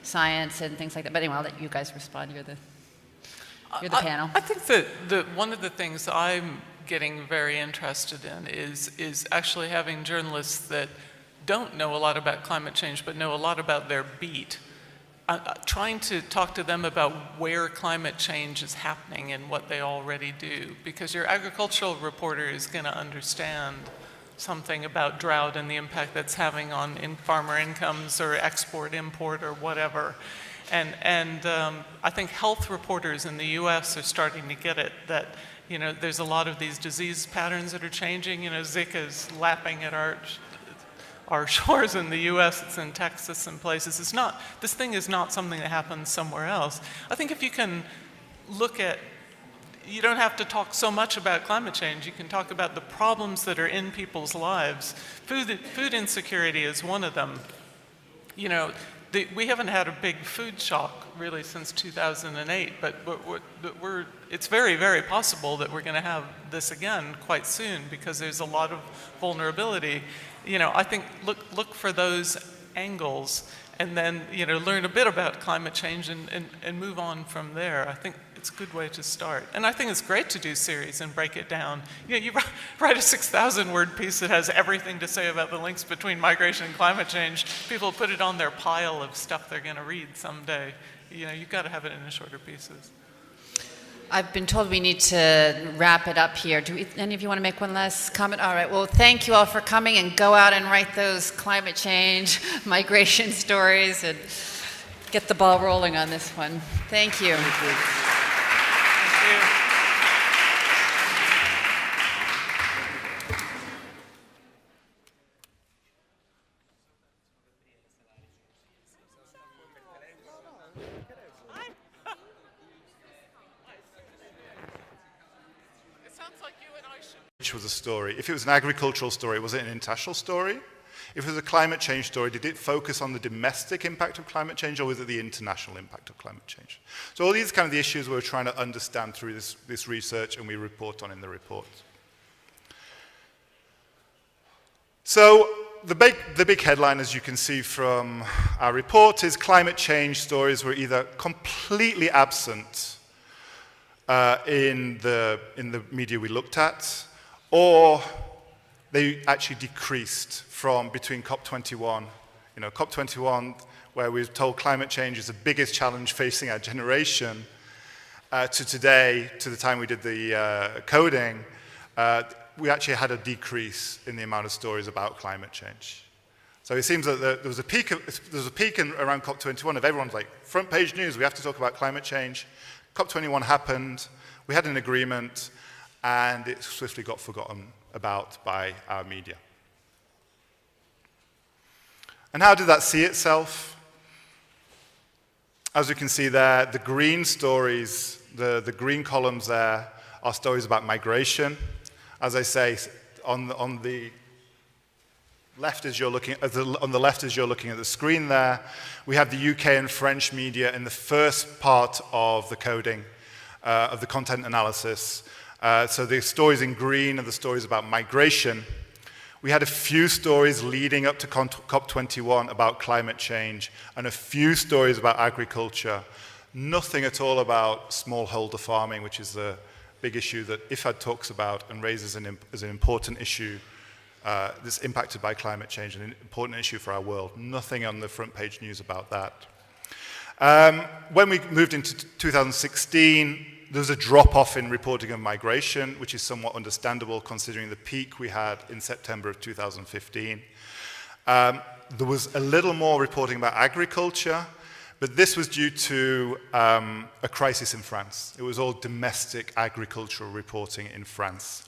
[SPEAKER 1] science and things like that. But anyway, I'll let you guys respond. You're the panel.
[SPEAKER 3] I think that one of the things I'm getting very interested in is actually having journalists that don't know a lot about climate change but know a lot about their beat trying to talk to them about where climate change is happening and what they already do, because your agricultural reporter is going to understand something about drought and the impact that's having on farmer incomes or export, import, or whatever. And I think health reporters in the US are starting to get it, that there's a lot of these disease patterns that are changing. Zika is lapping at our shores in the US, it's in Texas and places. This thing is not something that happens somewhere else. I think if you can look at, you don't have to talk so much about climate change, you can talk about the problems that are in people's lives. Food insecurity is one of them. We haven't had a big food shock really since 2008, but it's very, very possible that we're going to have this again quite soon because there's a lot of vulnerability. I think look for those angles and then learn a bit about climate change and move on from there. I think it's a good way to start. And I think it's great to do series and break it down. You write a 6,000-word piece that has everything to say about the links between migration and climate change. People put it on their pile of stuff they're going to read someday. You've got to have it in shorter pieces.
[SPEAKER 1] I've been told we need to wrap it up here. Do any of you want to make one last comment? All right, well, thank you all for coming, and go out and write those climate change, migration stories, and get the ball rolling on this one. Thank you.
[SPEAKER 3] Thank you.
[SPEAKER 2] Which was a story. If it was an agricultural story, was it an international story? If it was a climate change story, did it focus on the domestic impact of climate change, or was it the international impact of climate change? So all these are kind of the issues we're trying to understand through this research, and we report on in the report. So the big headline, as you can see from our report, is climate change stories were either completely absent in the media we looked at, or they actually decreased from between COP21, COP21, where we were told climate change is the biggest challenge facing our generation, to today, to the time we did the coding, we actually had a decrease in the amount of stories about climate change. So it seems that there was a peak around COP21 of everyone's like, front page news, we have to talk about climate change. COP21 happened, we had an agreement, and it swiftly got forgotten about by our media. And how did that see itself? As you can see there, the green stories, the green columns there are stories about migration. As I say, on the left as you're looking at the screen there, we have the UK and French media in the first part of the coding, of the content analysis. So the stories in green are the stories about migration. We had a few stories leading up to COP21 about climate change, and a few stories about agriculture. Nothing at all about smallholder farming, which is the big issue that IFAD talks about and raises as an important issue that's impacted by climate change, and an important issue for our world. Nothing on the front page news about that. When we moved into 2016, there was a drop-off in reporting of migration, which is somewhat understandable considering the peak we had in September of 2015. There was a little more reporting about agriculture, but this was due to a crisis in France. It was all domestic agricultural reporting in France.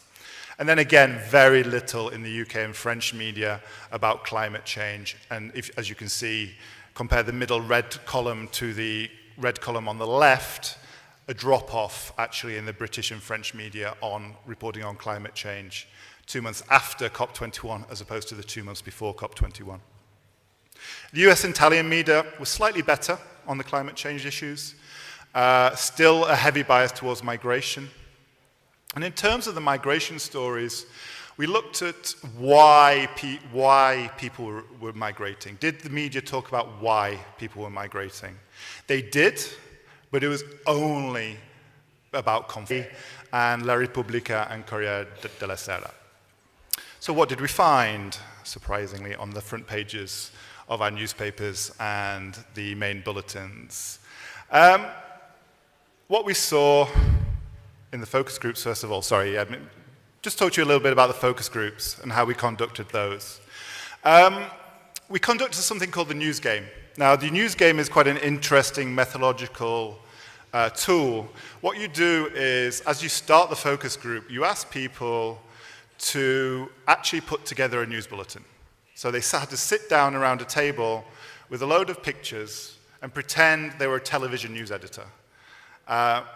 [SPEAKER 2] And then again, very little in the UK and French media about climate change. And as you can see, compare the middle red column to the red column on the left, a drop-off actually in the British and French media on reporting on climate change 2 months after COP21 as opposed to the 2 months before COP21. The US and Italian media was slightly better on the climate change issues, still a heavy bias towards migration. And in terms of the migration stories, we looked at why people were migrating. Did the media talk about why people were migrating? They did, but it was only about conflict and La Repubblica and Corriere della Sera. So what did we find, surprisingly, on the front pages of our newspapers and the main bulletins. What we saw in the focus groups, first of all, just talk to you a little bit about the focus groups and how we conducted those. We conducted something called the news game. Now, the news game is quite an interesting methodological tool. What you do is, as you start the focus group, you ask people to actually put together a news bulletin. So they had to sit down around a table with a load of pictures and pretend they were a television news editor.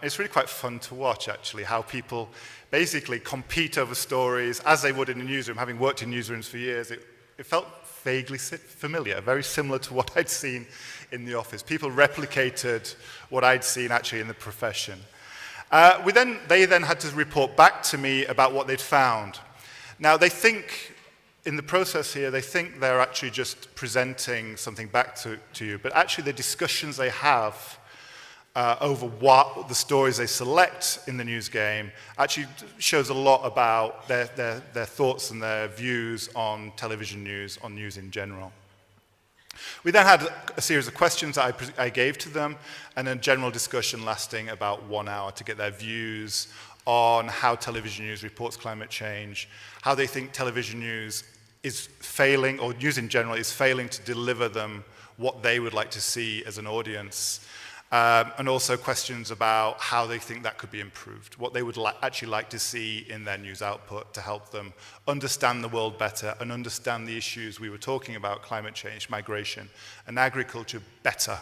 [SPEAKER 2] It's really quite fun to watch, actually, how people basically compete over stories as they would in a newsroom. Having worked in newsrooms for years, it felt vaguely familiar, very similar to what I'd seen in the office. People replicated what I'd seen actually in the profession. They then had to report back to me about what they'd found. Now, they think, in the process here, they think they're actually just presenting something back to you, but actually the discussions they have over what the stories they select in the news game actually shows a lot about their thoughts and their views on television news, on news in general. We then had a series of questions that I gave to them, and a general discussion lasting about 1 hour to get their views on how television news reports climate change, how they think television news is failing, or news in general is failing to deliver them what they would like to see as an audience. And also questions about how they think that could be improved, what they would actually like to see in their news output to help them understand the world better and understand the issues we were talking about, climate change, migration, and agriculture better.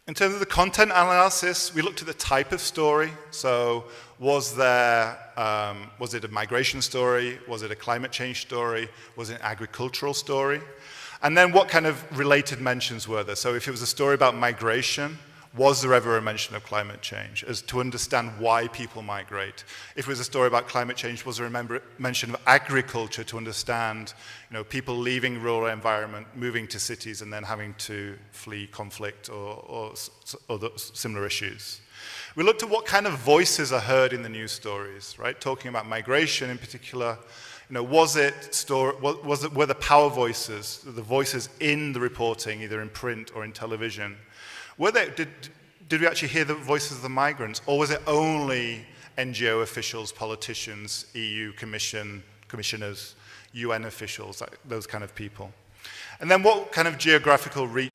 [SPEAKER 2] In terms of the content analysis, we looked at the type of story. So was it a migration story? Was it a climate change story? Was it an agricultural story? And then what kind of related mentions were there? So if it was a story about migration, was there ever a mention of climate change, as to understand why people migrate? If it was a story about climate change, was there a mention of agriculture to understand, people leaving rural environment, moving to cities, and then having to flee conflict or other similar issues? We looked at what kind of voices are heard in the news stories, right? Talking about migration in particular. Were the power voices, the voices in the reporting, either in print or in television, did we actually hear the voices of the migrants, or was it only NGO officials, politicians, EU commissioners, UN officials, those kind of people? And then what kind of geographical reach?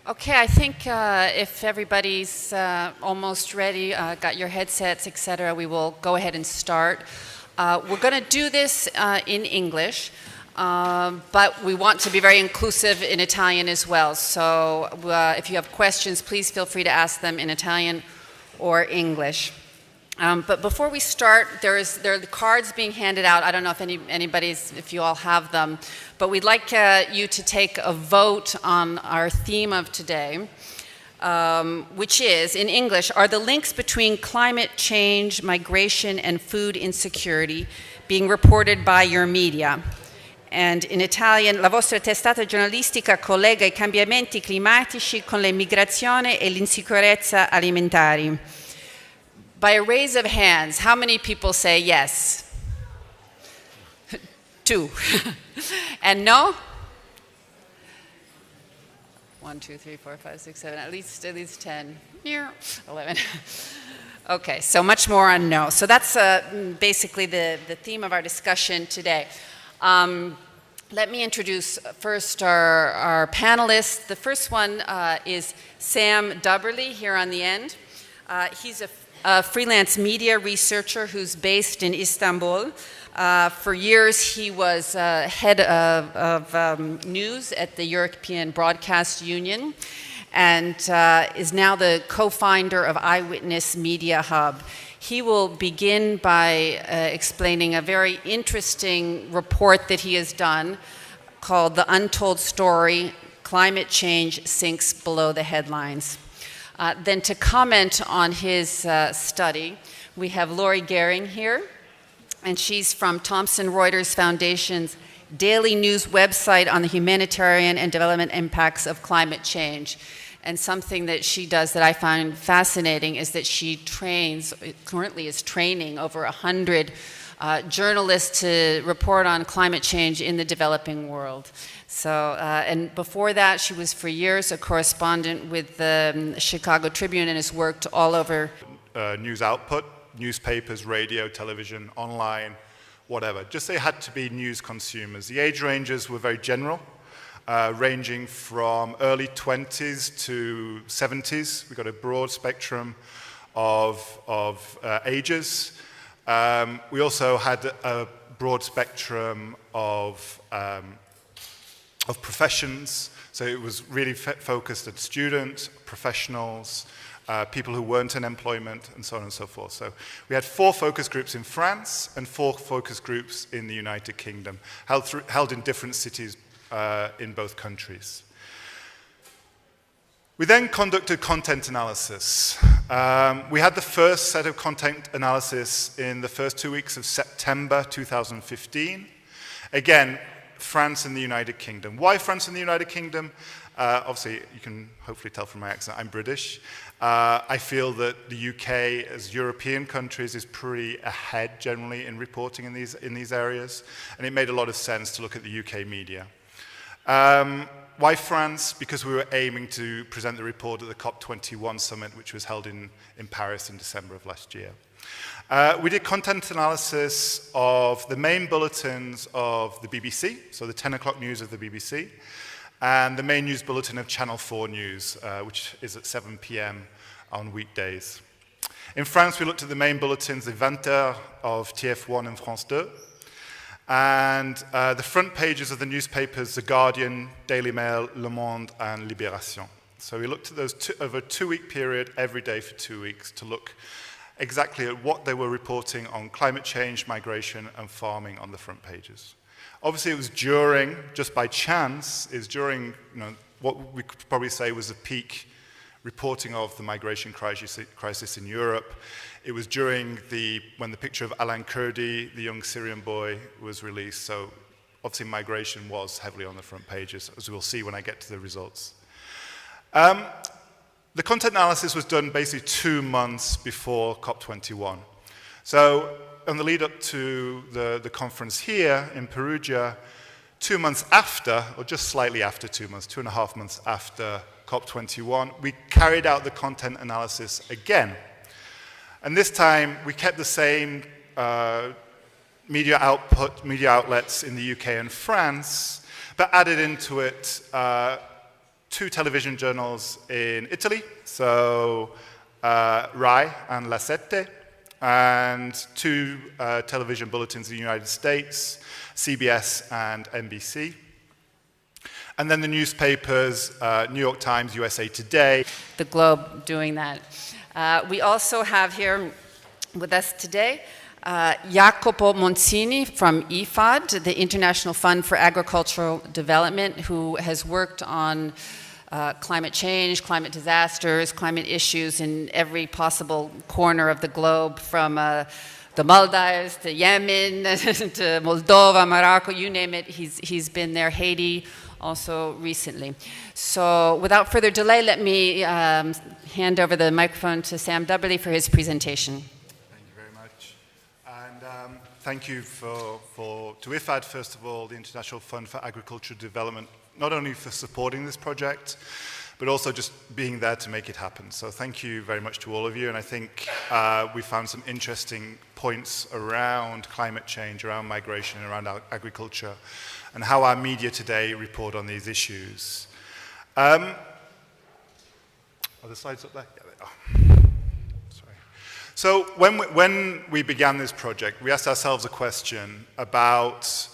[SPEAKER 1] Okay, I think if everybody's almost ready, got your headsets, etc., we will go ahead and start. We're going to do this in English, but we want to be very inclusive in Italian as well. So if you have questions, please feel free to ask them in Italian or English. But before we start, there are the cards being handed out. I don't know if if you all have them, but we'd like you to take a vote on our theme of today, which is, in English, are the links between climate change, migration, and food insecurity being reported by your media? And in Italian, la vostra testata giornalistica collega I cambiamenti climatici con l'immigrazione e l'insicurezza alimentari. By a raise of hands, how many people say yes? 2. And no? 1, 2, 3, 4, 5, 6, 7, at least 10. 11. Okay, so much more on no. So that's basically the theme of our discussion today. Let me introduce first our panelists. The first one is Sam Dubberly here on the end. He's a freelance media researcher who's based in Istanbul. For years, he was head of news at the European Broadcast Union. and is now the co-founder of Eyewitness Media Hub. He will begin by explaining a very interesting report that he has done called The Untold Story, Climate Change Sinks Below the Headlines. Then to comment on his study, we have Lori Gehring here, and she's from Thomson Reuters Foundation's daily news website on the humanitarian and development impacts of climate change. And something that she does that I find fascinating is that she currently is training over 100 journalists to report on climate change in the developing world. So, and before that, she was for years a correspondent with the Chicago Tribune and has worked all over.
[SPEAKER 2] News output, newspapers, radio, television, online, whatever. Just they had to be news consumers. The age ranges were very general. Ranging from early 20s to 70s. We've got a broad spectrum of ages. We also had a broad spectrum of professions. So it was really focused at students, professionals, people who weren't in employment, and so on and so forth. So we had 4 focus groups in France and 4 focus groups in the United Kingdom, held in different cities in both countries. We then conducted content analysis. We had the first set of content analysis in the first 2 weeks of September 2015. Again, France and the United Kingdom. Why France and the United Kingdom? Obviously, you can hopefully tell from my accent, I'm British. I feel that the UK, as European countries, is pretty ahead generally in reporting in these areas, and it made a lot of sense to look at the UK media. Why France? Because we were aiming to present the report at the COP21 summit, which was held in Paris in December of last year. We did content analysis of the main bulletins of the BBC, so the 10 o'clock news of the BBC, and the main news bulletin of Channel 4 News, which is at 7 p.m. on weekdays. In France, we looked at the main bulletins, the 20h of TF1 and France 2, and the front pages of the newspapers, The Guardian, Daily Mail, Le Monde, and Libération. So we looked at those over a 2-week period, every day for 2 weeks, to look exactly at what they were reporting on climate change, migration, and farming on the front pages. Obviously, it was during, just by chance, what we could probably say was the peak reporting of the migration crisis in Europe. It was during when the picture of Alan Kurdi, the young Syrian boy, was released. So obviously migration was heavily on the front pages, as we'll see when I get to the results. The content analysis was done basically 2 months before COP21. So on the lead up to the conference here in Perugia, 2 months after, or just slightly after 2 months, 2.5 months after COP21, we carried out the content analysis again. And this time, we kept the same media outlets in the UK and France, but added into it 2 television journals in Italy, so Rai and La Sette, and 2 television bulletins in the United States, CBS and NBC. And then the newspapers, New York Times, USA Today.
[SPEAKER 1] The Globe doing that. We also have here with us today Jacopo Monzini from IFAD, the International Fund for Agricultural Development, who has worked on climate change, climate disasters, climate issues in every possible corner of the globe, from the Maldives to Yemen to Moldova, Morocco, you name it, he's been there, Haiti also recently. So without further delay, let me hand over the microphone to Sam Dubberly for his presentation.
[SPEAKER 2] Thank you very much. And thank you to IFAD, first of all, the International Fund for Agricultural Development, not only for supporting this project, but also just being there to make it happen. So thank you very much to all of you, and I think we found some interesting points around climate change, around migration, around agriculture, and how our media today report on these issues. Are the slides up there? Yeah, they are. Sorry. So when we began this project, we asked ourselves a question about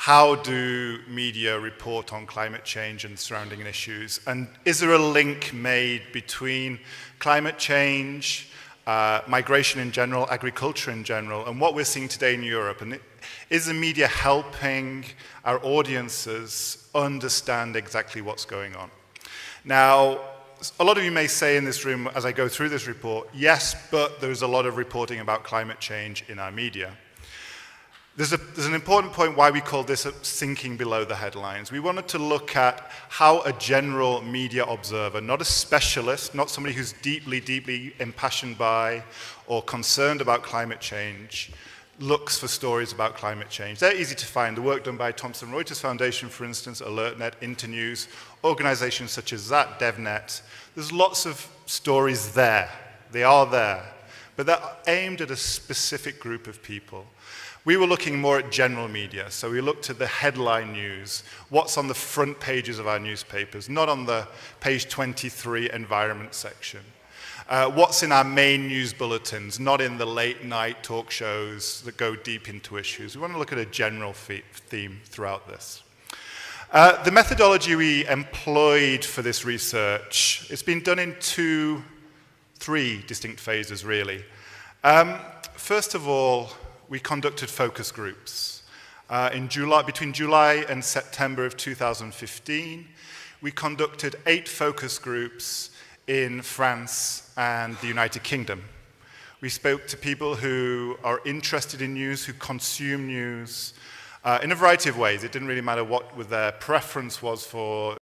[SPEAKER 2] how do media report on climate change and surrounding issues? And is there a link made between climate change, migration in general, agriculture in general, and what we're seeing today in Europe? And is the media helping our audiences understand exactly what's going on? Now, a lot of you may say in this room as I go through this report, yes, but there's a lot of reporting about climate change in our media. There's an important point why we call this sinking below the headlines. We wanted to look at how a general media observer, not a specialist, not somebody who's deeply, deeply impassioned by or concerned about climate change, looks for stories about climate change. They're easy to find. The work done by Thomson Reuters Foundation, for instance, AlertNet, Internews, organizations such as that, DevNet. There's lots of stories there. They are there. But they're aimed at a specific group of people. We were looking more at general media, so we looked at the headline news, what's on the front pages of our newspapers, not on the page 23 environment section. What's in our main news bulletins, not in the late night talk shows that go deep into issues. We want to look at a general theme throughout this. The methodology we employed for this research, it's been done in three distinct phases, really. First of all, we conducted focus groups. Between July and September of 2015, we conducted 8 focus groups in France and the United Kingdom. We spoke to people who are interested in news, who consume news, in a variety of ways. It didn't really matter what their preference was for